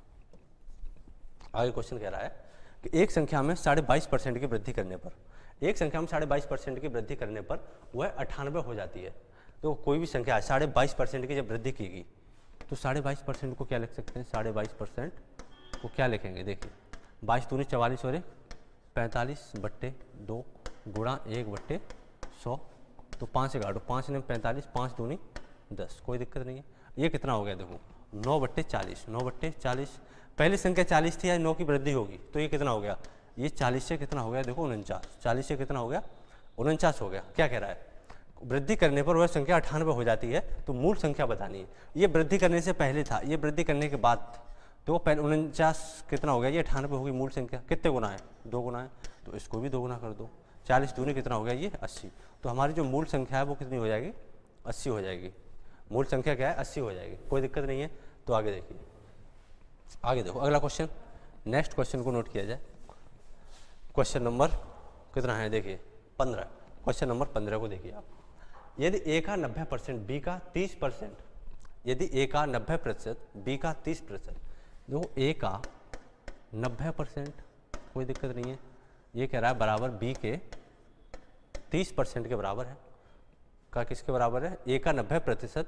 आगे क्वेश्चन कह रहा है कि एक संख्या में 22.5% की वृद्धि करने पर, एक संख्या में 22.5% की वृद्धि करने पर वह 98 हो जाती है। तो कोई भी संख्या 22.5% की जब वृद्धि की गई, तो 22.5% को क्या लिख सकते हैं, 22.5% को क्या लिखेंगे, देखिए 22 दूनी 44 और 45/2 गुणा 1/100, तो 5 से काटो, 5 ने 45, 5 दूनी 10, कोई दिक्कत नहीं है। ये कितना हो गया देखो 9/40, 9/40, पहली संख्या 40 थी, आज 9 की वृद्धि होगी तो ये कितना हो गया, ये 40 से कितना हो गया देखो 49, 40 से कितना हो गया 49 हो गया। क्या कह रहा है, वृद्धि करने पर वह संख्या 98 हो जाती है तो मूल संख्या बतानी है। ये वृद्धि करने से पहले था, ये वृद्धि करने के बाद तो पहले 49 कितना हो गया, ये 98 होगी मूल संख्या, कितने गुना है 2 गुना है, तो इसको भी 2 गुना कर दो, 40 दूनी कितना हो गया ये 80, तो हमारी जो मूल संख्या है वो कितनी हो जाएगी 80 हो जाएगी। मूल संख्या क्या है 80 हो जाएगी, कोई दिक्कत नहीं है। तो आगे देखिए, आगे देखो अगला क्वेश्चन, नेक्स्ट क्वेश्चन को नोट किया जाए। क्वेश्चन नंबर कितना है देखिए 15, क्वेश्चन नंबर 15 को देखिए आप। यदि ए का 90%, बी का 30%, यदि ए का 90%, बी का 30%, देखो ए का 90% कोई दिक्कत नहीं है, ये कह रहा है बराबर बी के 30% के बराबर है, का किसके बराबर है, ए का 90%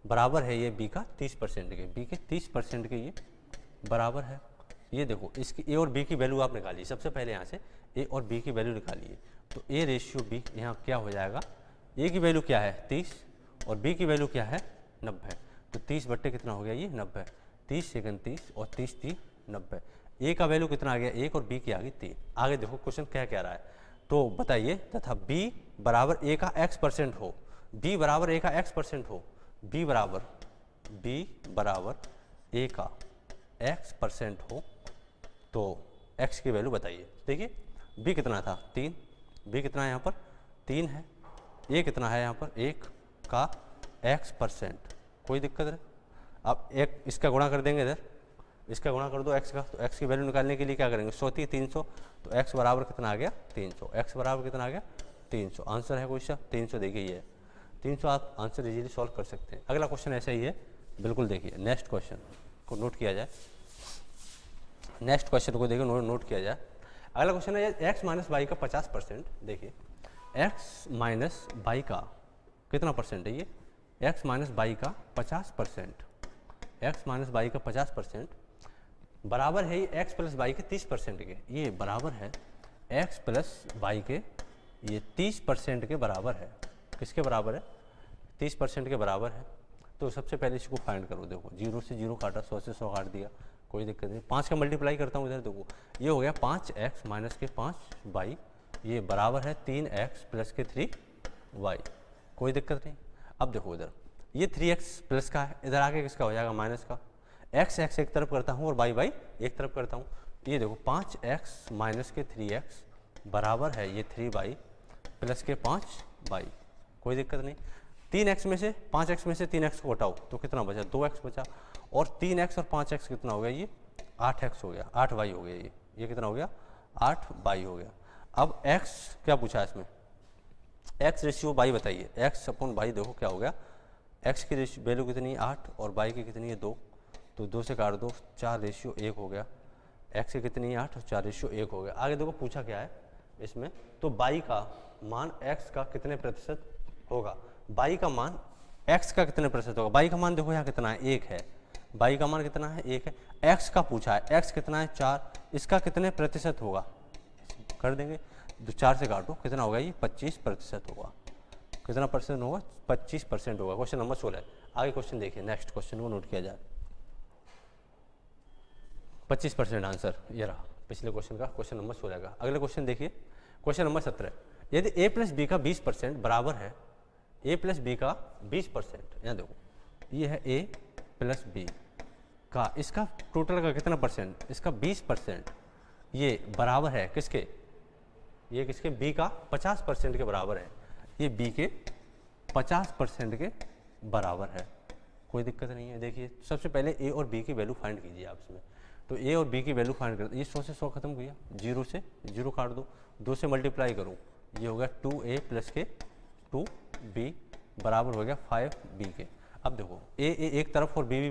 बराबर है ये बी का 30% के, बी के 30% के ये बराबर है। ये देखो इसकी ए और बी की वैल्यू आप निकालिए, सबसे पहले यहाँ से ए और बी की वैल्यू निकालिए, तो ए रेशियो बी यहाँ क्या हो जाएगा, ए की वैल्यू क्या है 30 और बी की वैल्यू क्या है 90, तो 30 बट्टे कितना हो गया ये 90, 30 सेकंड 30 और 30 30 90, ए का वैल्यू कितना आ गया 1 और बी की आ गई 3। आगे देखो क्वेश्चन क्या कह रहा है, तो बताइए तथा बी बराबर ए का x% हो, बी बराबर ए का x% हो, बी बराबर ए का x% हो तो x की वैल्यू बताइए। देखिए b कितना था 3, b कितना है यहाँ पर 3 है, a कितना है यहाँ पर 1 का x%, कोई दिक्कत है। अब एक इसका गुणा कर देंगे, इधर इसका गुणा कर दो x का, तो x की वैल्यू निकालने के लिए क्या करेंगे 100 थी 300, तो x बराबर कितना आ गया 300, x बराबर कितना आ गया 300, आंसर है क्वेश्चन 300। देखिए ये 300 आप आंसर इजीली सॉल्व कर सकते हैं। अगला क्वेश्चन ऐसा ही है बिल्कुल, देखिए नेक्स्ट क्वेश्चन को नोट किया जाए, नेक्स्ट क्वेश्चन को देखिए नोट किया जाए। अगला क्वेश्चन है x माइनस वाई का 50%, देखिए x माइनस वाई का कितना परसेंट है, ये x माइनस वाई का 50%, x माइनस वाई का 50% बराबर है ये x प्लस वाई के 30% के, ये बराबर है x प्लस वाई के ये 30% के बराबर है, किसके बराबर है 30% के बराबर है। तो सबसे पहले इसको फाइंड करो, देखो 0 से 0 काटा, 100 से 100 काट दिया, कोई दिक्कत नहीं, 5 का मल्टीप्लाई करता हूँ इधर, देखो ये हो गया 5x माइनस के 5y, ये बराबर है 3x प्लस के 3y, कोई दिक्कत नहीं। अब देखो इधर ये 3x प्लस का है, इधर आके किसका हो जाएगा माइनस का, x एक तरफ करता हूँ और y एक तरफ करता हूँ, ये देखो 5x माइनस के 3x बराबर है ये 3y प्लस के 5y, कोई दिक्कत नहीं। 3x में से 5x में से 3x को हटाओ तो कितना बचा 2x बचा, और 3x और 5x कितना हो गया ये 8x हो गया, 8y हो गया, ये कितना हो गया 8y हो गया। अब x क्या पूछा है इसमें, x रेशियो y बताइए, x अपॉन y देखो क्या हो गया, x की वैल्यू कितनी 8 और y की कितनी है 2, तो 2 से काट दो 4 रेशियो 1 हो गया, x की कितनी 8 और 4 रेशियो 1 हो गया। आगे देखो पूछा क्या है इसमें, तो y का मान x का कितने प्रतिशत होगा, y का मान x का कितने प्रतिशत होगा, y का मान देखो यहाँ कितना है 1 है, y का मान कितना है 1 है, x का पूछा है, x कितना है 4, इसका कितने प्रतिशत होगा कर देंगे, तो 4 से काटो कितना होगा ये 25% होगा, कितना परसेंट होगा 25% होगा। Question number 16। आगे क्वेश्चन देखिए, नेक्स्ट क्वेश्चन को नोट किया जाए, 25% आंसर ये रहा पिछले क्वेश्चन का, क्वेश्चन नंबर 16 का। अगले क्वेश्चन देखिए, क्वेश्चन नंबर 17, यदि a प्लस बी का 20% बराबर है, a प्लस बी का 20%, यहाँ देखो ये है a प्लस बी का, इसका टोटल का कितना परसेंट, इसका 20%, ये बराबर है किसके, ये किसके b का 50% के बराबर है, ये b के 50% के बराबर है, कोई दिक्कत नहीं है। देखिए सबसे पहले a और b की वैल्यू फाइंड कीजिए आप इसमें, तो a और b की वैल्यू फाइंड कर, ये 100 से 100 खत्म किया, 0 से 0 काट दो, 2 से मल्टीप्लाई करो, ये हो गया 2a प्लस के 2b बराबर हो गया 5b के। अब देखो a एक तरफ और b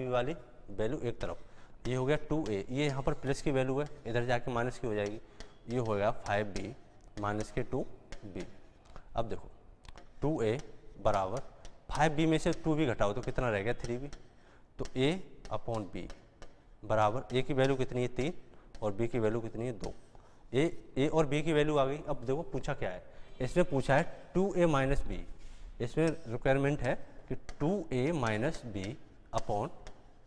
वाली वैल्यू एक तरफ, ये हो गया 2a, ये यहाँ पर प्लस की वैल्यू है, इधर जाके माइनस की हो जाएगी, ये हो गया 5b माइनस के 2b। अब देखो 2a बराबर 5b में से 2b घटाओ तो कितना रह गया 3b, तो a अपॉन b बराबर a की वैल्यू कितनी है 3 और b की वैल्यू कितनी है 2, a और b की वैल्यू आ गई। अब देखो पूछा क्या है, इसमें पूछा है 2a माइनस b, इसमें रिक्वायरमेंट है कि 2a minus B upon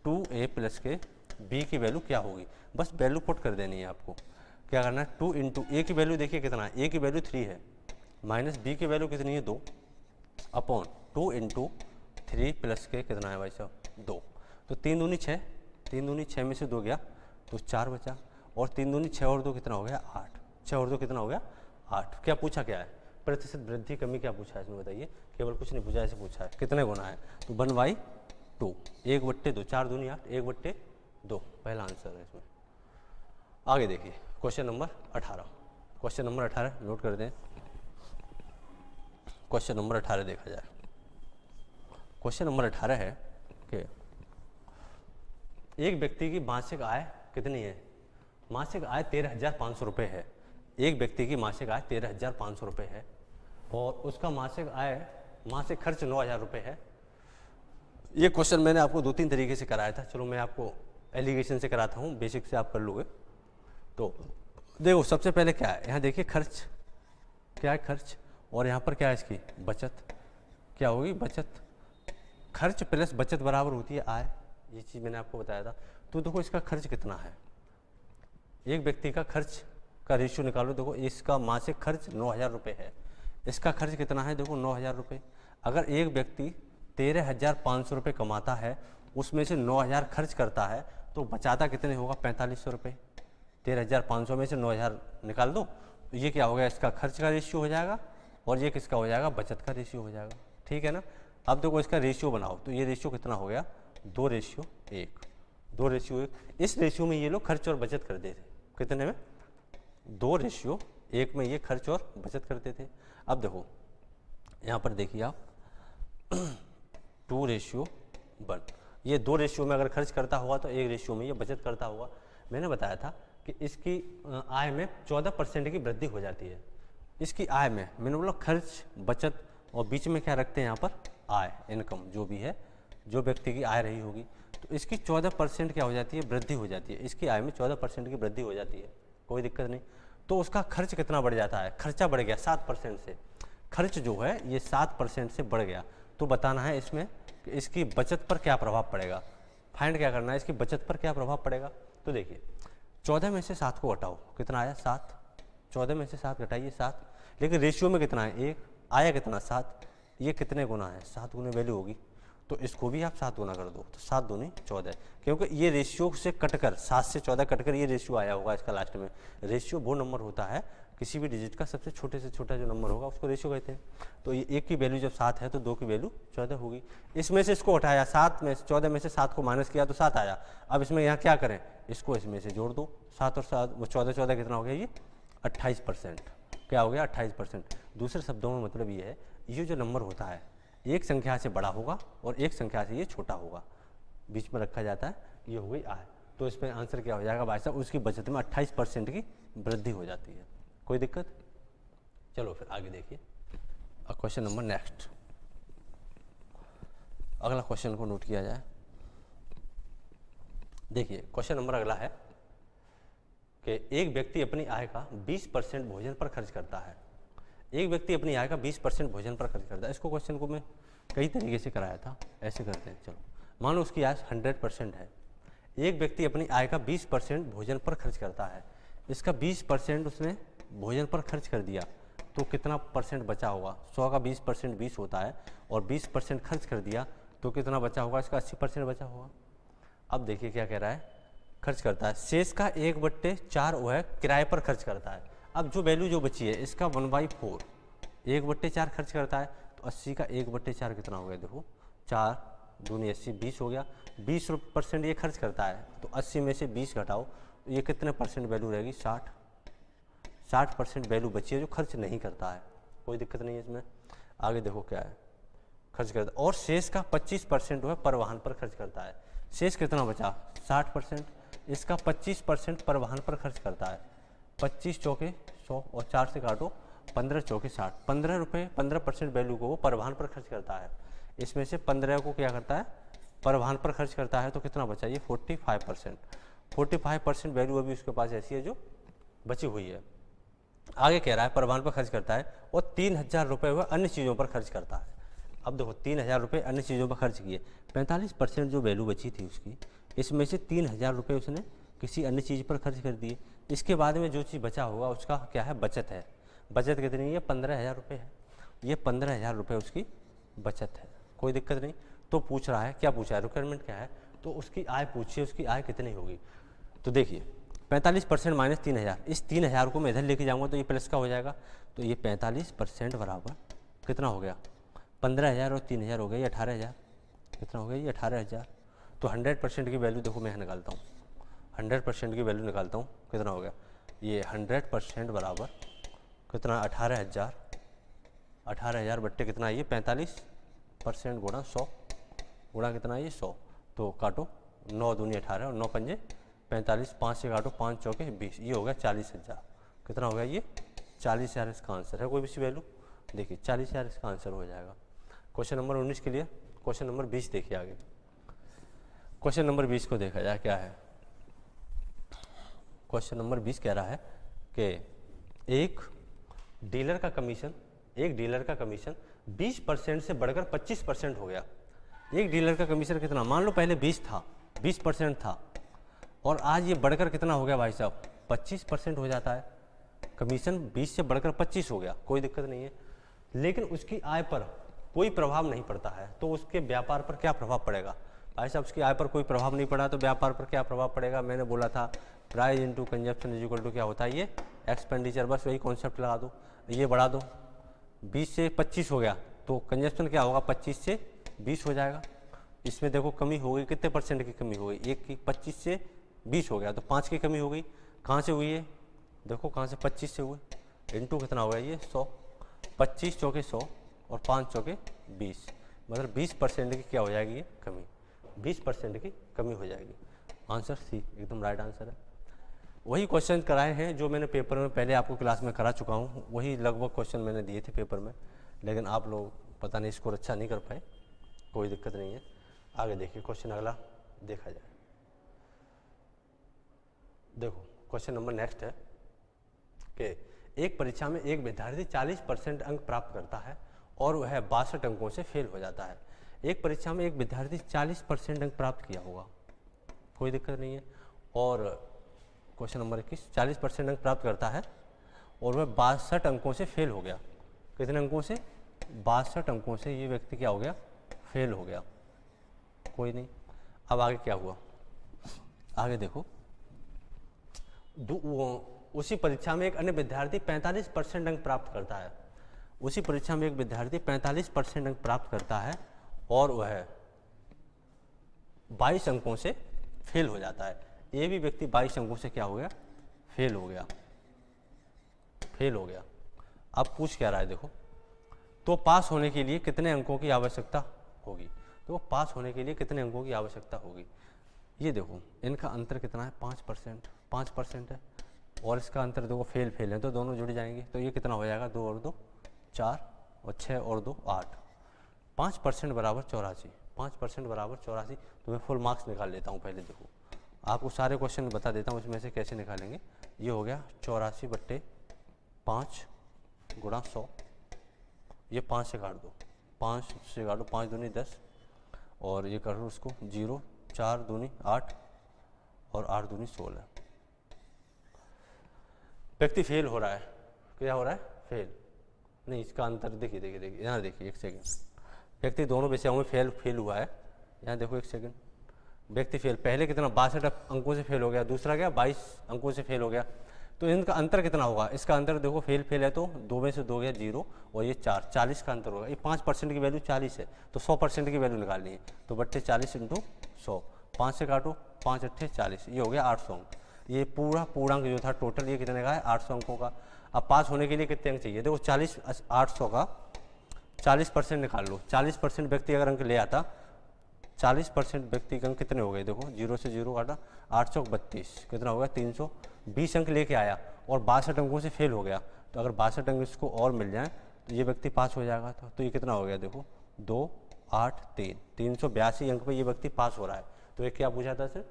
2a plus के b की वैल्यू क्या होगी। बस वैल्यू पुट कर देनी है आपको। क्या करना है, 2 इंटू ए की वैल्यू देखिए कितना है, ए की वैल्यू 3 है, माइनस बी की वैल्यू कितनी है 2, अपॉन 2 इंटू 3 प्लस के कितना है भाई साहब 2। तो 3 दूनी 6, 3 दूनी 6 में से 2 गया तो 4 बचा, और 3 दूनी 6 और 2 कितना हो गया 8, 6 और 2 कितना हो गया 8। क्या पूछा क्या है, प्रतिशत वृद्धि कमी क्या पूछा है इसमें बताइए, केवल कुछ नहीं पूछा, ऐसे पूछा है कितने गुना है, तो 1/2, 1/2, 4 दूनी 8, 1/2, पहला आंसर है इसमें। आगे देखिए question number 18, question number 18 note कर दें। क्वेश्चन नंबर 18 देखा जाए, क्वेश्चन नंबर 18 है कि एक व्यक्ति की मासिक आय कितनी है, मासिक आय 13,500 रुपये है। एक व्यक्ति की मासिक आय 13,500 रुपये है और उसका मासिक खर्च 9,000 रुपये है। ये क्वेश्चन मैंने आपको 2-3 तरीके से कराया था, चलो मैं आपको एलिगेशन से कराता हूँ, बेसिक से आप कर लोगे। तो देखो सबसे पहले क्या है, यहाँ देखिए खर्च क्या है, खर्च, और यहाँ पर क्या है इसकी बचत, क्या होगी बचत, खर्च प्लस बचत बराबर होती है आय, ये चीज़ मैंने आपको बताया था। तो देखो इसका खर्च कितना है, एक व्यक्ति का खर्च का रेशियो निकालो, देखो इसका मासिक खर्च 9,000 रुपये है, इसका खर्च कितना है देखो 9,000 रुपये। अगर एक व्यक्ति 13,500 रुपये कमाता है, उसमें से 9,000 खर्च करता है, तो बचाता कितने होगा 4,500 रुपये। 13,500 में से 9,000 निकाल दो, तो ये क्या हो गया इसका खर्च का रेशियो हो जाएगा, और ये किसका हो जाएगा बचत का रेशियो हो जाएगा, ठीक है ना। अब देखो इसका रेशियो बनाओ, तो ये रेशियो कितना हो गया 2:1, 2:1। इस रेशियो में ये लोग खर्च और बचत करते थे, कितने में 2:1 में ये खर्च और बचत करते थे। अब देखो यहाँ पर देखिए आप 2:1, ये 2 रेशियो में अगर खर्च करता होगा तो 1 रेशियो में ये बचत करता होगा। मैंने बताया था कि इसकी आय में 14% की वृद्धि हो जाती है। इसकी आय में मैंने बोला खर्च बचत और बीच में क्या रखते हैं यहाँ पर आय, इनकम जो भी है, जो व्यक्ति की आय रही होगी, तो इसकी 14% क्या हो जाती है वृद्धि हो जाती है, इसकी आय में 14% की वृद्धि हो जाती है, कोई दिक्कत नहीं। तो उसका खर्च कितना बढ़ जाता है, खर्चा बढ़ गया 7% से, खर्च जो है ये 7% से बढ़ गया। तो बताना है इसमें कि इसकी बचत पर क्या प्रभाव पड़ेगा, फाइंड क्या करना है इसकी बचत पर क्या प्रभाव पड़ेगा। तो देखिए 14 में से 7 को घटाओ, कितना आया 7, 14 में से 7 घटाइए 7, लेकिन रेशियो में कितना है 1, आया कितना 7, ये कितने गुना है 7 गुना वैल्यू होगी, तो इसको भी आप 7 गुना कर दो, तो 7 दूनी 14, क्योंकि ये रेशियो से कटकर 7 से 14 कटकर ये रेशियो आया होगा इसका लास्ट में। रेशियो वो नंबर होता है किसी भी डिजिट का सबसे छोटे से छोटा जो नंबर होगा उसको रेशियो कहते हैं। तो ये 1 की वैल्यू जब 7 है तो 2 की वैल्यू 14 होगी। इसमें से इसको हटाया, 7 में 14 में से 7 को माइनस किया तो 7 आया। अब इसमें यहाँ क्या करें, इसको इसमें से जोड़ दो, 7 और 7 14 कितना हो गया ये 28%, क्या हो गया 28%। दूसरे शब्दों में मतलब ये है, ये जो नंबर होता है एक संख्या से बड़ा होगा और एक संख्या से ये छोटा होगा, बीच में रखा जाता है, ये हो गई आय। तो इसमें आंसर क्या हो जाएगा भाई साहब, उसकी बचत में 28% की वृद्धि हो जाती है, कोई दिक्कत। चलो फिर आगे देखिए क्वेश्चन नंबर नेक्स्ट, अगला क्वेश्चन को नोट किया जाए। देखिए क्वेश्चन नंबर अगला है कि एक व्यक्ति अपनी आय का 20% भोजन पर खर्च करता है, एक व्यक्ति अपनी आय का 20% भोजन पर खर्च करता है। इसको क्वेश्चन को मैं कई तरीके से कराया था, ऐसे करते हैं। चलो मान लो उसकी आय 100% है, एक व्यक्ति अपनी आय का 20% भोजन पर खर्च करता है, इसका 20% उसने भोजन पर खर्च कर दिया, तो कितना परसेंट बचा होगा, 100 का 20% 20 होता है, और 20% खर्च कर दिया तो कितना बचा होगा, इसका 80% बचा होगा। अब देखिए क्या कह रहा है, खर्च करता है, शेष का 1/4 वो है किराए पर खर्च करता है। अब जो वैल्यू जो बची है इसका 1/4, 1/4 खर्च करता है, तो 80 का 1/4 कितना हो गया, देखो 4 दूनी 80, 20 हो गया। 20% ये खर्च करता है, तो 80 में से 20 घटाओ, तो ये कितने परसेंट वैल्यू रहेगी 60% वैल्यू बची है जो खर्च नहीं करता है, कोई दिक्कत नहीं है इसमें। आगे देखो क्या है, खर्च करता है, और शेष का 25% जो है परिवहन पर खर्च करता है। शेष कितना बचा 60%, इसका 25% परिवहन पर खर्च करता है। 25 चौके 100 और 4 से काटो, 15 चौके 60, 15 रुपये 15% वैल्यू को वो परिवहन पर खर्च करता है। इसमें से 15 को क्या करता है परिवहन पर खर्च करता है, तो कितना बचा ये 45%। 45% वैल्यू अभी उसके पास ऐसी है जो बची हुई है। आगे कह रहा है परिवहन पर खर्च करता है और 3,000 रुपये वह अन्य चीज़ों पर खर्च करता है। अब देखो 3,000 रुपये अन्य चीज़ों पर खर्च किए, 45% जो वैल्यू बची थी उसकी, इसमें से 3,000 रुपये उसने किसी अन्य चीज़ पर खर्च कर दिए। इसके बाद में जो चीज़ बचा होगा उसका क्या है, बचत है। बचत कितनी है, 15,000 रुपये है। ये 15,000 रुपये उसकी बचत है, कोई दिक्कत नहीं। तो पूछ रहा है, क्या पूछा है, रिक्वायरमेंट क्या है, तो उसकी आय पूछिए, उसकी आय कितनी होगी। तो देखिए 45% माइनस 3,000, इस 3,000 को मैं इधर लेके जाऊँगा तो ये प्लस का हो जाएगा। तो ये 45% बराबर कितना हो गया, 15,000 और 3,000 हो गया, ये 18,000। कितना हो गया, ये 18,000। तो 100% की वैल्यू देखो मैं यहाँ निकालता हूँ, 100% की वैल्यू निकालता हूँ, कितना हो गया, ये 100% बराबर कितना, 18,000। 18,000 बट्टे कितना है, ये 45% गुणा 100, गुणा कितना है ये 100। तो काटो, 9 दूनी 18 और 9 पंजे 45, 5 से काटो, 5 चौके 20, ये हो गया 40,000। कितना हो गया, ये 40,000 इसका आंसर है। कोई भी सी वैल्यू देखिए 40,000 इसका आंसर हो जाएगा। क्वेश्चन नंबर 19 के लिए क्वेश्चन नंबर 20 देखिए आगे। क्वेश्चन नंबर 20 को देखा जाए क्या है। क्वेश्चन नंबर 20 कह रहा है कि एक डीलर का कमीशन 20% से बढ़कर 25% हो गया। एक डीलर का कमीशन कितना, मान लो पहले 20% था और आज ये बढ़कर कितना हो गया भाई साहब, 25% हो जाता है। कमीशन 20 से बढ़कर 25 हो गया, कोई दिक्कत नहीं है, लेकिन उसकी आय पर कोई प्रभाव नहीं पड़ता है। तो उसके व्यापार पर क्या प्रभाव पड़ेगा भाई साहब, उसकी आय पर कोई प्रभाव नहीं पड़ा तो व्यापार पर क्या प्रभाव पड़ेगा। मैंने बोला था price into consumption is equal to क्या होता है, ये एक्सपेंडिचर, बस वही कॉन्सेप्ट लगा दो। ये बढ़ा दो, 20 से 25 हो गया तो कंजप्शन क्या होगा, 25 से 20 हो जाएगा। इसमें देखो कमी हो गई, कितने परसेंट की कमी हो गई, एक की 25 से 20 हो गया तो 5 की कमी हो गई। कहाँ से हुई है, देखो कहाँ से, 25 से हुए, इंटू कितना हो गया ये 100, 25 चौके 100 और 5 चौके 20, मतलब 20% की क्या हो जाएगी ये कमी, 20% की कमी हो जाएगी। आंसर सी एकदम राइट आंसर है। वही क्वेश्चन कराए हैं जो मैंने पेपर में पहले आपको क्लास में करा चुका हूँ, वही लगभग क्वेश्चन मैंने दिए थे पेपर में, लेकिन आप लोग पता नहीं स्कोर अच्छा नहीं कर पाए, कोई दिक्कत नहीं है। आगे देखिए क्वेश्चन अगला देखा जाए। देखो क्वेश्चन नंबर नेक्स्ट है कि एक परीक्षा में एक विद्यार्थी 40% अंक प्राप्त करता है और वह 62 अंकों से फेल हो जाता है। एक परीक्षा में एक विद्यार्थी 40% अंक प्राप्त किया होगा, कोई दिक्कत नहीं है। और क्वेश्चन नंबर 21, 40% अंक प्राप्त करता है और वह 62 अंकों से फेल हो गया। कितने अंकों से, 62 अंकों से ये व्यक्ति क्या हो गया, फेल हो गया, कोई नहीं। अब आगे क्या हुआ, आगे देखो, उसी परीक्षा में एक अन्य विद्यार्थी 45% अंक प्राप्त करता है। उसी परीक्षा में एक विद्यार्थी 45% अंक प्राप्त करता है और वह 22 अंकों से फेल हो जाता है। ये भी व्यक्ति 22 अंकों से क्या हो गया, फेल हो गया, फेल हो गया। अब पूछ क्या रहा है, देखो, तो पास होने के लिए कितने अंकों की आवश्यकता होगी। तो पास होने के लिए कितने अंकों की आवश्यकता होगी, ये देखो इनका अंतर कितना है, 5% है और इसका अंतर देखो फेल है तो दोनों जुड़ जाएंगे। तो ये कितना हो जाएगा, 2 और 2 4 और 6 और 2 8, 5% बराबर 84, 5% बराबर 84। तो मैं फुल मार्क्स निकाल लेता हूँ। पहले देखो आपको सारे क्वेश्चन बता देता हूँ इसमें से कैसे निकालेंगे। ये हो गया 84/5 गुणा 100, ये 5 से काट दो, 5 से काटो, 5 दूनी 10 और ये कर लो उसको 0, 4 दूनी 8 और 8 दूनी 16। व्यक्ति फेल हो रहा है, क्या हो रहा है, फेल नहीं, इसका अंतर देखिए यहाँ देखिए, एक सेकंड, व्यक्ति दोनों विषयों में फेल हुआ है। यहाँ देखो एक सेकंड, व्यक्ति फेल, पहले कितना 62 अंकों से फेल हो गया, दूसरा क्या 22 अंकों से फेल हो गया। तो इनका अंतर कितना होगा, इसका अंतर देखो फेल है तो 2 में से 2 गया 0 और ये 4, 40 का अंतर होगा। ये 5% की वैल्यू 40 है तो 100% की वैल्यू निकालनी है। तो बट्टे 40 इंटू 100, 5 से काटो, 5 अट्ठे 40, ये हो गया 800 अंक। ये पूर्णांक जो था टोटल ये कितने का है, 800 अंकों का। अब पास होने के लिए कितने अंक चाहिए, देखो 40 800 का 40% निकाल लो। 40% व्यक्ति अगर अंक ले आता, 40% व्यक्ति के अंक कितने हो गए, देखो 0 से 0 काटा, 832, कितना हो गया 320 अंक लेके आया और 62 अंकों से फेल हो गया। तो अगर 62 अंक इसको और मिल जाए तो ये व्यक्ति पास हो जाएगा। तो ये कितना हो गया, देखो 2 8 3, 382 अंक पे ये व्यक्ति पास हो रहा है। तो ये क्या पूछा था सर,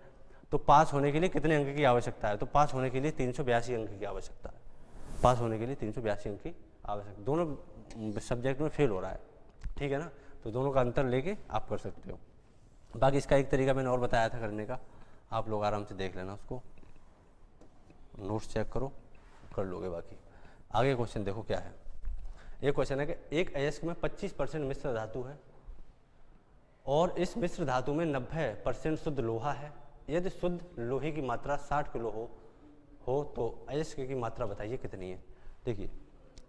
तो पास होने के लिए कितने अंक की आवश्यकता है, तो पास होने के लिए 382 अंक की आवश्यकता है। पास होने के लिए 382 अंक की आवश्यकता, दोनों सब्जेक्ट में फेल हो रहा है, ठीक है ना। तो दोनों का अंतर लेके आप कर सकते हो। बाकी इसका एक तरीका मैंने और बताया था करने का, आप लोग आराम से देख लेना, उसको नोट्स चेक करो, कर लोगे। बाकी आगे क्वेश्चन देखो क्या है। एक क्वेश्चन है कि एक अयस्क में 25% मिश्र धातु है और इस मिश्र धातु में 90% शुद्ध लोहा है। यदि शुद्ध लोहे की मात्रा 60 किलो हो तो अयस्क की मात्रा बताइए कितनी है। देखिए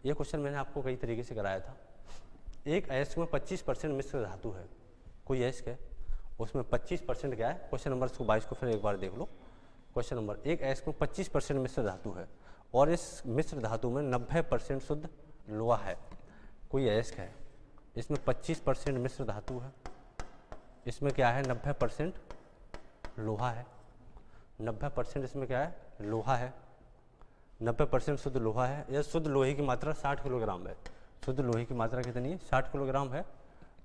ये क्वेश्चन मैंने आपको कई तरीके से कराया था। एक अयस्क में 25% मिश्र धातु है, कोई अयस्क है उसमें 25% क्या है, क्वेश्चन नंबर 22 को फिर एक बार देख लो। क्वेश्चन नंबर, एक अयस्क में 25% मिश्र धातु है और इस मिश्र धातु में 90% शुद्ध लोहा है। कोई अयस्क है, इसमें 25% मिश्र धातु है, इसमें क्या है 90% लोहा है। 90% इसमें क्या है, लोहा है। 90% शुद्ध लोहा है। यह शुद्ध लोहे की मात्रा 60 किलोग्राम है। शुद्ध लोहे की मात्रा कितनी है, 60 किलोग्राम है।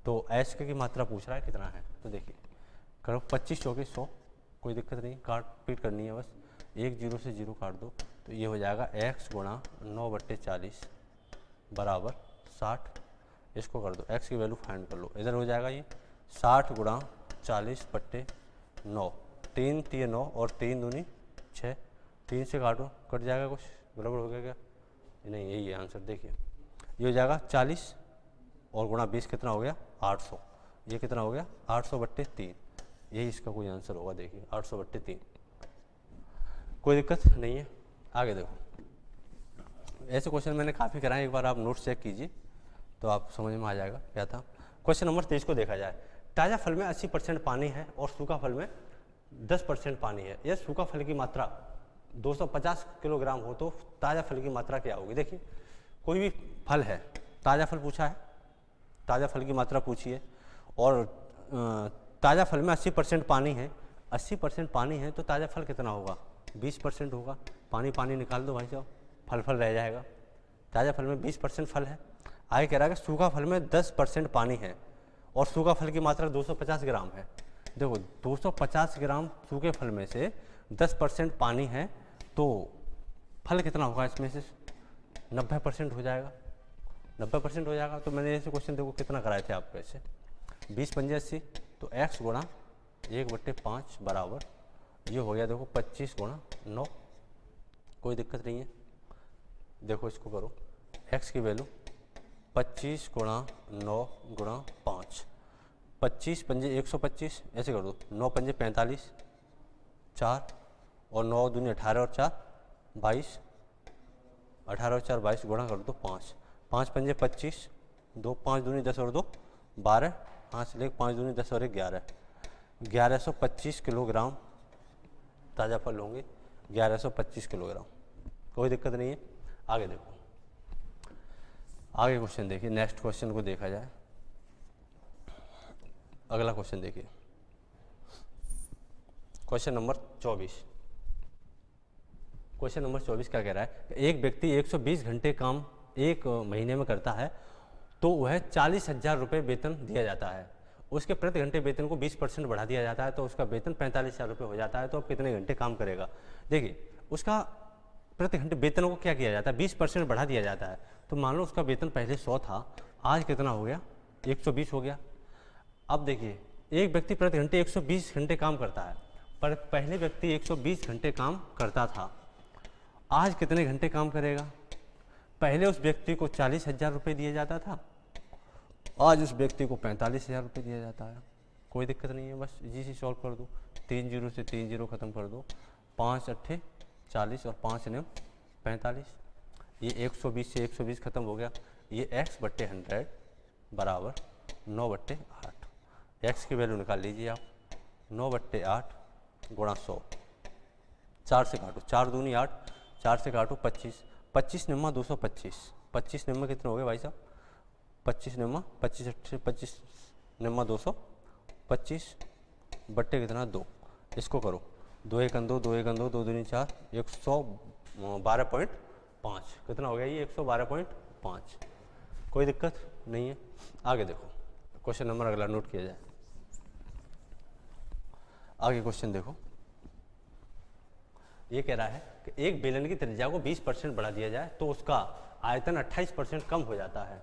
तो अयस्क की मात्रा पूछ रहा है कितना है। तो देखिए करो 25 चौके 100, कोई दिक्कत नहीं, काट पीट करनी है बस, एक जीरो से जीरो काट दो तो ये हो जाएगा x गुणा 9/40 बराबर 60। इसको कर दो, x की वैल्यू फाइंड कर लो। इधर हो जाएगा ये 60 गुणा 40/9, 3 3 9 और 3 दूनी 6, 3 से काटो, कट जाएगा, कुछ गड़बड़ हो गया क्या, नहीं यही है आंसर। देखिए ये हो जाएगा 40 और गुणा 20 कितना हो गया 800, ये कितना हो गया 800/3, यही इसका कोई आंसर होगा। देखिए 800/3, कोई दिक्कत नहीं है। आगे देखो, ऐसे क्वेश्चन मैंने काफ़ी कराए, एक बार आप नोट्स चेक कीजिए तो आप समझ में आ जाएगा क्या था। क्वेश्चन नंबर 23 को देखा जाए। ताज़ा फल में 80% पानी है और सूखा फल में 10% पानी है। यह सूखा फल की मात्रा 250 किलोग्राम हो तो ताज़ा फल की मात्रा क्या होगी। देखिए कोई भी फल है, ताज़ा फल पूछा है, ताज़ा फल की मात्रा पूछी है और ताज़ा फल में 80% पानी है। 80% पानी है तो ताज़ा फल कितना होगा, 20% होगा। पानी पानी निकाल दो भाई साहब, फल फल रह जाएगा। ताज़ा फल में 20% फल है। आगे कह रहा है कि सूखा फल में 10% पानी है और सूखा फल की मात्रा 250 ग्राम है। देखो 250 ग्राम सूखे फल में से 10% पानी है तो फल कितना होगा, इसमें से 90% हो जाएगा। 90% हो जाएगा। तो मैंने ऐसे क्वेश्चन देखो कितना कराए थे आपको, ऐसे 20 पंजे 80, तो x गुणा 1/5 बराबर ये हो गया देखो 25 गुणा 9, कोई दिक्कत नहीं है। देखो इसको करो, x की वैल्यू 25 गुणा 9 गुणा 5, 25 पंजे 125, ऐसे कर दो, 9 पंजे 45, 4 और 9 दूनी 18 और 4 22, 18 और 4 22 गुणा कर दो 5, 5 पंजे 25, 2 5 दूनी 10 और 2 12, 5 से लेकर 5 दूनी 10 और 1 11, 1125 किलोग्राम ताज़ा फल होंगे। 1125 किलोग्राम, कोई दिक्कत नहीं है। आगे देखो, आगे क्वेश्चन देखिए, नेक्स्ट क्वेश्चन को देखा जाए। अगला क्वेश्चन देखिए, क्वेश्चन नंबर 24। क्वेश्चन नंबर 24 क्या कह रहा है, एक व्यक्ति 120 घंटे काम एक महीने में करता है तो वह 40,000 रुपये वेतन दिया जाता है। उसके प्रति घंटे वेतन को 20% बढ़ा दिया जाता है तो उसका वेतन 45,000 रुपये हो जाता है। तो अब कितने घंटे काम करेगा। देखिए उसका प्रति घंटे वेतन को क्या किया जाता है, 20% बढ़ा दिया जाता है। तो मान लो उसका वेतन पहले 100 था, आज कितना हो गया 120 हो गया। अब देखिए एक व्यक्ति प्रति घंटे 120 घंटे काम करता है, पर पहले व्यक्ति 120 घंटे काम करता था, आज कितने घंटे काम करेगा। पहले उस व्यक्ति को 40,000 रुपये दिया जाता था, आज उस व्यक्ति को 45,000 रुपये दिया जाता है। कोई दिक्कत नहीं है, बस इजी से सॉल्व कर दो, 3 जीरो से 3 जीरो खत्म कर दो, 5 8 40 और 5 9 45, ये 120 से 120 खत्म हो गया। ये x/100 बराबर 9/8। x की वैल्यू निकाल लीजिए आप, 9/8 गुणा 100, 4 से काटो, 4 दूनी 8, 4 से काटो 25, 25 निम्मा 225, 25 निम्मा कितने हो गए भाई साहब, 25 निम्मा 25 8 25 निम्मा 225 बट्टे कितना 2, इसको करो, 2 1 2 2 1 2 2 दूनी 4, 112.5 कितना हो गया ये 112.5। कोई दिक्कत नहीं है। आगे देखो क्वेश्चन नंबर अगला नोट किया जाए। आगे क्वेश्चन देखो, ये कह रहा है कि एक बेलन की त्रिज्या को 20% बढ़ा दिया जाए तो उसका आयतन 28% कम हो जाता है।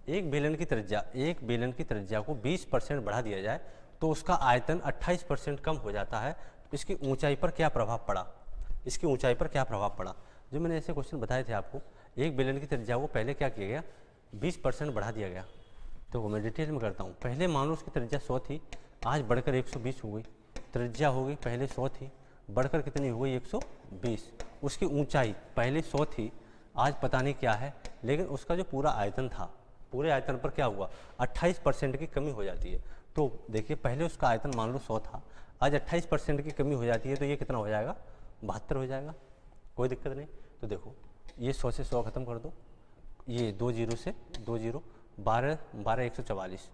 एक बेलन की त्रिज्या को 20% बढ़ा दिया जाए तो उसका आयतन 28% कम हो जाता है। इसकी ऊंचाई पर क्या प्रभाव पड़ा? इसकी ऊंचाई पर क्या प्रभाव पड़ा? जो मैंने ऐसे क्वेश्चन बताए थे आपको, एक बेलन की त्रिज्या को पहले क्या किया गया, 20% बढ़ा दिया गया। तो मैं डिटेल में करता हूँ। पहले मान लो उसकी त्रिज्या 100 थी, आज बढ़कर 120 हो गई। त्रिज्या हो गई, पहले 100 थी, बढ़कर कितनी हो गई, 120। उसकी ऊंचाई पहले 100 थी, आज पता नहीं क्या है, लेकिन उसका जो पूरा आयतन था, पूरे आयतन पर क्या हुआ, 28% की कमी हो जाती है। तो देखिए, पहले उसका आयतन मान लो 100 था, आज 28% की कमी हो जाती है, तो ये कितना हो जाएगा, 72 हो जाएगा। कोई दिक्कत नहीं। तो देखो, ये 100 से 100 खत्म कर दो, ये 2 जीरो से 2 जीरो, 12 12 144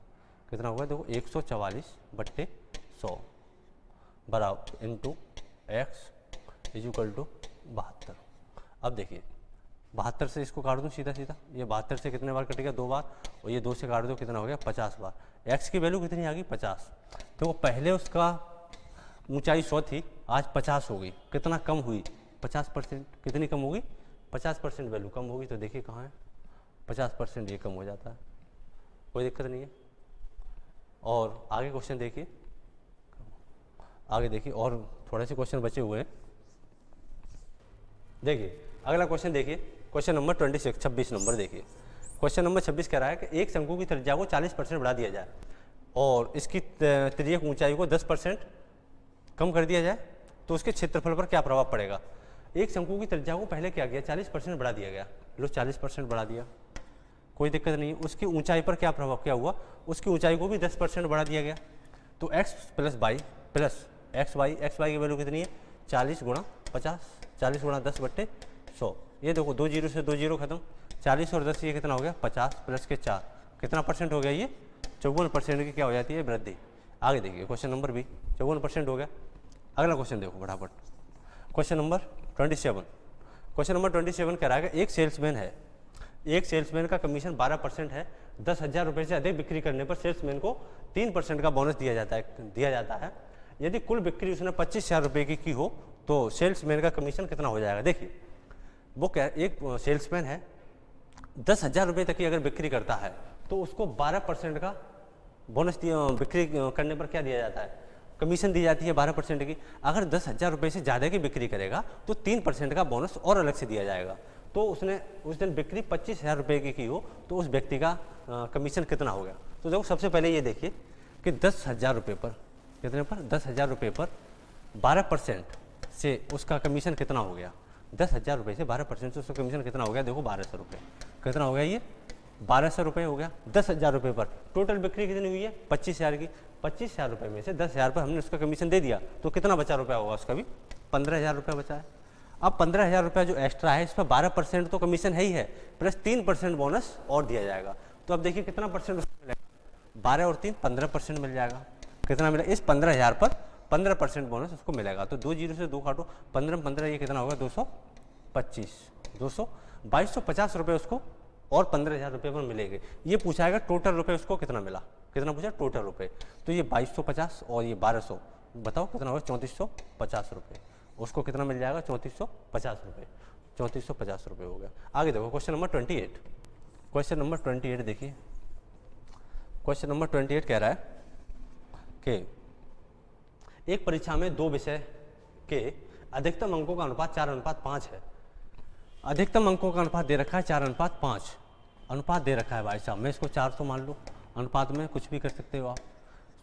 कितना होगा, देखो 144 बट्टे 100 बराबर इंटू एक्स इजूकल टू 72। अब देखिए, 72 से इसको काट दूँ सीधा सीधा, ये 72 से कितने बार कटेगा, 2 बार, और ये 2 से काट दो, कितना हो गया, 50 बार। एक्स की वैल्यू कितनी आ गई, 50। तो पहले उसका ऊंचाई 100 थी, आज 50 हो गई, कितना कम हुई, 50%। कितनी कम होगी, 50% वैल्यू कम होगी। तो देखिए कहाँ है, 50% ये कम हो जाता है, कोई दिक्कत नहीं है। और आगे क्वेश्चन देखिए, आगे देखिए, और थोड़े से क्वेश्चन बचे हुए हैं। देखिए अगला क्वेश्चन देखिए, क्वेश्चन नंबर 26 नंबर देखिए। क्वेश्चन नंबर 26 कह रहा है कि एक शंकु की त्रिज्या को 40% बढ़ा दिया जाए और इसकी त्रिज्यक ऊंचाई को 10% कम कर दिया जाए तो उसके क्षेत्रफल पर क्या प्रभाव पड़ेगा। एक शंकु की त्रिज्या को पहले क्या किया, 40% बढ़ा दिया गया, लो 40% बढ़ा दिया, कोई दिक्कत नहीं। उसकी ऊंचाई पर क्या प्रभाव क्या हुआ, उसकी ऊंचाई को भी 10% बढ़ा दिया गया। तो x plus Y plus X Y की वैल्यू कितनी है, 40 गुणा 50, 40 गुणा 10 बट्टे 100। ये देखो 2 जीरो से 2 जीरो खत्म, 40 और 10 ये कितना हो गया, 50 प्लस के 4 कितना परसेंट हो गया, ये 54% की क्या हो जाती है, वृद्धि। आगे देखिए क्वेश्चन नंबर भी 54% हो गया। अगला क्वेश्चन देखो फटाफट, क्वेश्चन नंबर 27। क्वेश्चन नंबर 27 कह रहा है कि एक सेल्समैन है, एक सेल्समैन का कमीशन 12% है। 10,000 रुपये से अधिक बिक्री करने पर सेल्समैन को 3% का बोनस दिया जाता है। यदि कुल बिक्री उसने 25,000 रुपये की हो तो सेल्समैन का कमीशन कितना हो जाएगा। देखिए वो क्या, एक सेल्समैन है, 10,000 रुपये तक की अगर बिक्री करता है तो उसको 12% का बोनस बिक्री करने पर क्या दिया जाता है, कमीशन दी जाती है 12% की। अगर 10,000 रुपये से ज़्यादा की बिक्री करेगा तो 3% का बोनस और अलग से दिया जाएगा। तो उसने उस दिन बिक्री 25,000 रुपये की हो तो उस व्यक्ति का कमीशन कितना हो गया। तो देखो सबसे पहले ये देखिए कि 10,000 रुपये पर, कितने पर, 10,000 रुपये पर 12% से उसका कमीशन कितना हो गया। 10,000 रुपये से 12% से उसका कमीशन कितना हो गया, देखो 1200 रुपये। कितना हो गया, ये 1200 रुपये हो गया 10,000 रुपये पर। टोटल बिक्री कितनी हुई है, 25,000 की। 25,000 रुपये में से 10,000 पर हमने उसका कमीशन दे दिया तो कितना बचा रुपया होगा उसका भी, 15,000 रुपये बचा है। अब 15,000 रुपया जो एक्स्ट्रा है इस पर 12% तो कमीशन है ही है, प्लस 3% बोनस और दिया जाएगा। तो अब देखिए कितना परसेंट उसको मिलेगा, 12 और 3 15% मिल जाएगा। कितना मिला, इस 15,000 पर 15% बोनस उसको मिलेगा। तो 2 जीरो से 2 काटो, 15 15 ये कितना होगा, 225, 2250 रुपये उसको और 15,000 रुपये पर मिलेंगे। ये पूछाएगा टोटल रुपये उसको कितना मिला, कितना पूछा टोटल रुपये। तो ये 2250 और ये 1200, बताओ कितना होगा, 3450 रुपये। उसको कितना मिल जाएगा, 3450 रुपये, 3450 रुपये हो गया। आगे देखो क्वेश्चन नंबर 28। क्वेश्चन नंबर 28 देखिए, क्वेश्चन नंबर 28 कह रहा है कि एक परीक्षा में 2 विषय के अधिकतम अंकों का अनुपात 4:5 है। अधिकतम अंकों का अनुपात दे रखा है 4:5, अनुपात दे रखा है भाई साहब। मैं इसको 400 मान लूँ, अनुपात में कुछ भी कर सकते हो आप।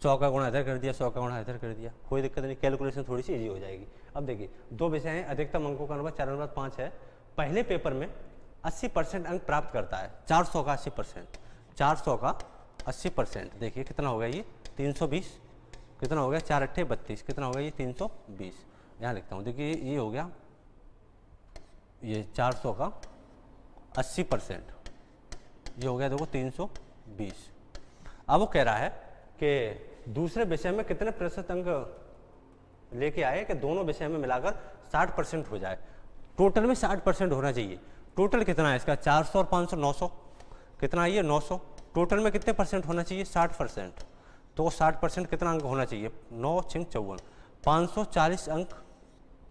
100 का गुणा इधर कर दिया, 100 का गुणा इधर कर दिया, कोई दिक्कत नहीं, कैलकुलेशन थोड़ी सी ईजी हो जाएगी। अब देखिए 2 विषय हैं, अधिकतम अंकों का अनुपात 4:5 है। पहले पेपर में 80% अंक प्राप्त करता है, 400 का 80%, 400 का 80%। देखिए कितना हो गया ये, 320, कितना हो गया, 4 अट्ठे 32, कितना हो गया ये 320। यहाँ लिखता हूँ, देखिए ये हो गया, ये 400 का 80%, ये हो गया देखो 320। अब वो कह रहा है कि दूसरे विषय में कितने प्रतिशत अंक लेके आए कि दोनों विषय में मिलाकर 60% हो जाए। टोटल में 60% होना चाहिए। टोटल कितना है इसका, 400 और 500 900, कितना है ये 900। टोटल में कितने परसेंट होना चाहिए, 60%। तो 60% कितना अंक होना चाहिए, 9 6 54, 540 अंक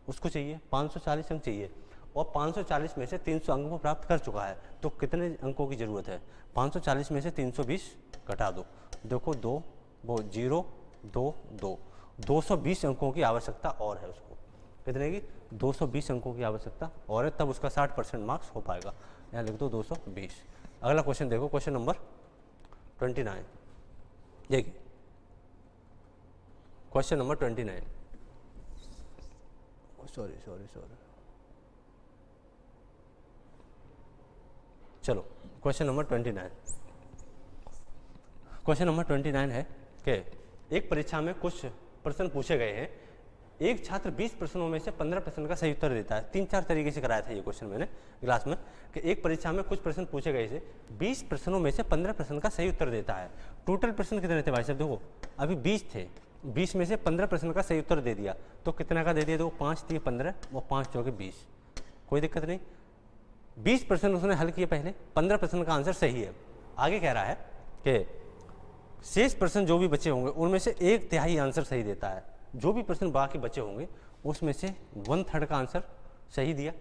उसको चाहिए, 540 अंक चाहिए। और 540 में से 300 अंकों प्राप्त कर चुका है, तो कितने अंकों की ज़रूरत है? 540 में से 320 घटा दो, देखो 2 वो 0 2 2 220 अंकों की आवश्यकता और है उसको। कितने की? 220 अंकों की आवश्यकता और है, तब उसका 60% मार्क्स हो पाएगा। यहाँ लिख दो 220। अगला क्वेश्चन देखो, क्वेश्चन नंबर 29। देखिए क्वेश्चन नंबर 29। सॉरी चलो क्वेश्चन नंबर 29। क्वेश्चन नंबर 29 है कि एक परीक्षा में कुछ प्रश्न पूछे गए हैं, एक छात्र 20 प्रश्नों में से 15 प्रश्न का सही उत्तर देता है। 3-4 तरीके से कराया था ये क्वेश्चन मैंने क्लास में, कि एक परीक्षा में कुछ प्रश्न पूछे गए थे, 20 प्रश्नों में से 15 प्रश्न का सही उत्तर देता है। टोटल प्रश्न कितने थे भाई साहब? देखो अभी 20 थे, 20 में से 15 प्रश्न का सही उत्तर दे दिया, तो कितना का दे दिया? देखो 5 थी 15 और 5 चौके 20, कोई दिक्कत नहीं। 20 प्रश्न उसने हल किए पहले, 15 प्रश्न का आंसर सही है। आगे कह रहा है कि शेष प्रश्न जो भी बचे होंगे उनमें से 1/3 आंसर सही देता है। जो भी प्रश्न बाकी बचे होंगे उसमें से 1/3 का आंसर सही दिया।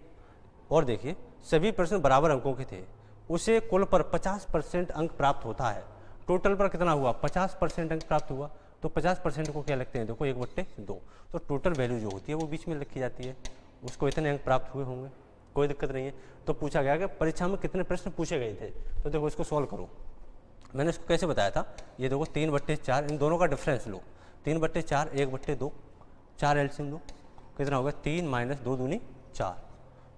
और देखिए सभी प्रश्न बराबर अंकों के थे, उसे कुल पर 50% अंक प्राप्त होता है। टोटल पर कितना हुआ? 50% अंक प्राप्त हुआ। तो 50% को क्या लिखते हैं? देखो 1/2। तो टोटल वैल्यू जो होती है वो बीच में लिखी जाती है, उसको इतने अंक प्राप्त हुए होंगे, कोई दिक्कत नहीं है। तो पूछा गया कि परीक्षा में कितने प्रश्न पूछे गए थे, तो देखो इसको सॉल्व करो। मैंने इसको कैसे बताया था? ये देखो 3/4, इन दोनों का डिफरेंस लो, 3/4 1/2, 4 एलसीएम लो, कितना होगा? 3 - 2 दूनी 4।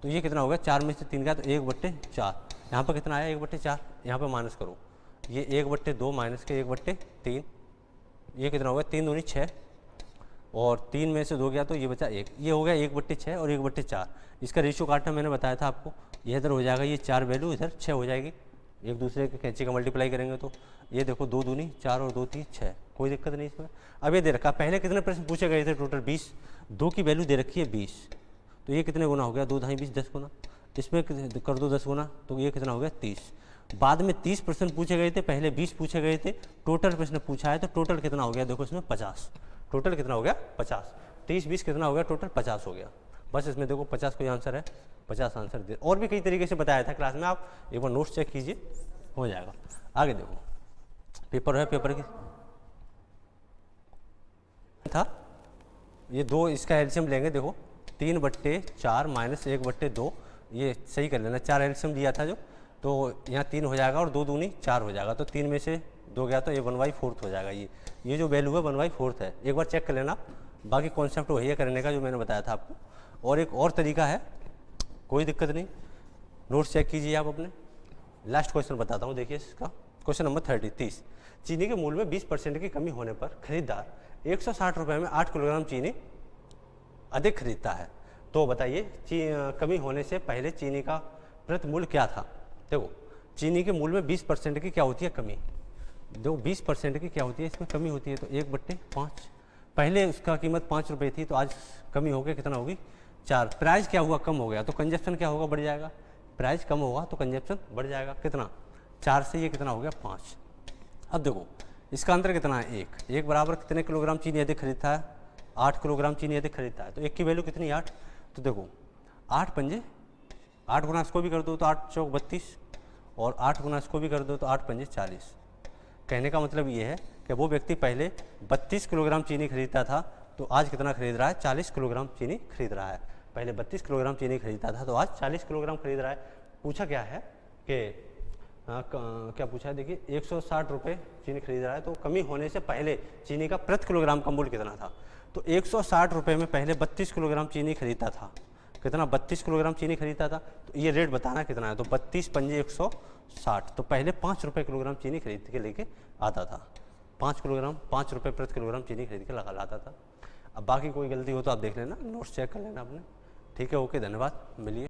तो ये कितना होगा? 4 में से 3 गया तो 1/4। यहाँ पर कितना आया? 1/4। यहाँ पर माइनस करो, ये 1/2 माइनस के 1/3, ये कितना होगा? 3 दूनी 6, और 3 में से 2 गया तो ये बचा 1। ये हो गया 1/6 और 1/4। इसका रेशियो काटना मैंने बताया था आपको, ये इधर हो जाएगा, ये 4 वैल्यू इधर 6 हो जाएगी, एक दूसरे के कैंची का मल्टीप्लाई करेंगे तो ये देखो 2 दूनी 4 और 2 3 6, कोई दिक्कत नहीं इसमें। अब ये दे रखा, पहले कितने प्रश्न पूछे गए थे? टोटल 20, 2 की वैल्यू दे रखी है 20, तो ये कितने गुना हो गया? 2 ढाई 20, 10 गुना। इसमें कर दो 10 गुना, तो ये कितना हो गया? 30। बाद में 30 प्रश्न पूछे गए थे, पहले 20 पूछे गए थे, टोटल प्रश्न पूछा है तो टोटल कितना हो गया? देखो इसमें 50। टोटल कितना हो गया? 50। 30 20 कितना हो गया? टोटल 50 हो गया। बस इसमें देखो 50 कोई आंसर है, 50 आंसर दे। और भी कई तरीके से बताया था क्लास में, आप एक बार नोट्स चेक कीजिए, हो जाएगा। आगे देखो पेपर है, पेपर की था ये 2, इसका एलसीएम लेंगे। देखो 3/4 माइनस 1/2, ये सही कर लेना, 4 एलसीएम दिया था जो, तो यहाँ 3 हो जाएगा और 2 दूनी 4 हो जाएगा, तो 3 में से 2 गया तो ये 1/4 हो जाएगा। ये जो वैल्यू है 1/4 है, एक बार चेक कर लेना। बाकी कॉन्सेप्ट वही है करने का जो मैंने बताया था आपको। और एक और तरीका है, कोई दिक्कत नहीं, नोट्स चेक कीजिए आप अपने। लास्ट क्वेश्चन बताता हूँ, देखिए इसका क्वेश्चन नंबर 30। चीनी के मूल्य में 20% की कमी होने पर खरीदार 160 रुपये में 8 किलोग्राम चीनी अधिक खरीदता है, तो बताइए कमी होने से पहले चीनी का प्रति मूल्य क्या था? देखो चीनी के मूल्य में 20% की क्या होती है? कमी। देखो 20% की क्या होती है इसमें? कमी होती है, तो 1/5। पहले उसका कीमत 5 रुपये थी, तो आज कमी होकर कितना होगी? 4। प्राइस क्या हुआ? कम हो गया, तो कंजप्शन क्या होगा? बढ़ जाएगा। प्राइस कम होगा तो कंजप्शन बढ़ जाएगा। कितना? 4 से ये कितना हो गया? 5। अब देखो इसका अंतर कितना है? 1 बराबर कितने किलोग्राम चीनी अधिक खरीदता है? 8 किलोग्राम चीनी अधिक खरीदता है, तो 1 की वैल्यू कितनी? 8। तो देखो 8 पंजे 8 गुना इसको भी कर दो तो 8 चौक 32, और 8 गुना इसको भी कर दो तो 8 पंजे 40। कहने का मतलब ये है कि वो व्यक्ति पहले 32 किलोग्राम चीनी खरीदता था, तो आज कितना खरीद रहा है? 40 किलोग्राम चीनी खरीद रहा है। पहले 32 किलोग्राम चीनी खरीदता था, तो आज 40 किलोग्राम खरीद रहा है। पूछा क्या है कि क्या पूछा है? देखिए 160 रुपये चीनी खरीद रहा है, तो कमी होने से पहले चीनी का प्रति किलोग्राम का मूल्य कितना था? तो 160 रुपये में पहले 32 किलोग्राम चीनी खरीदता था। कितना? 32 किलोग्राम चीनी खरीदता था, तो ये रेट बताना कितना है? तो 32 पंजे 160, तो पहले 5 रुपये किलोग्राम चीनी खरीद के लेके आता था। 5 रुपये प्रति किलोग्राम चीनी खरीद के लगा लाता था। अब बाकी कोई गलती हो तो आप देख लेना, नोट्स चेक कर लेना अपने। ठीक है, ओके, धन्यवाद, मिलिए।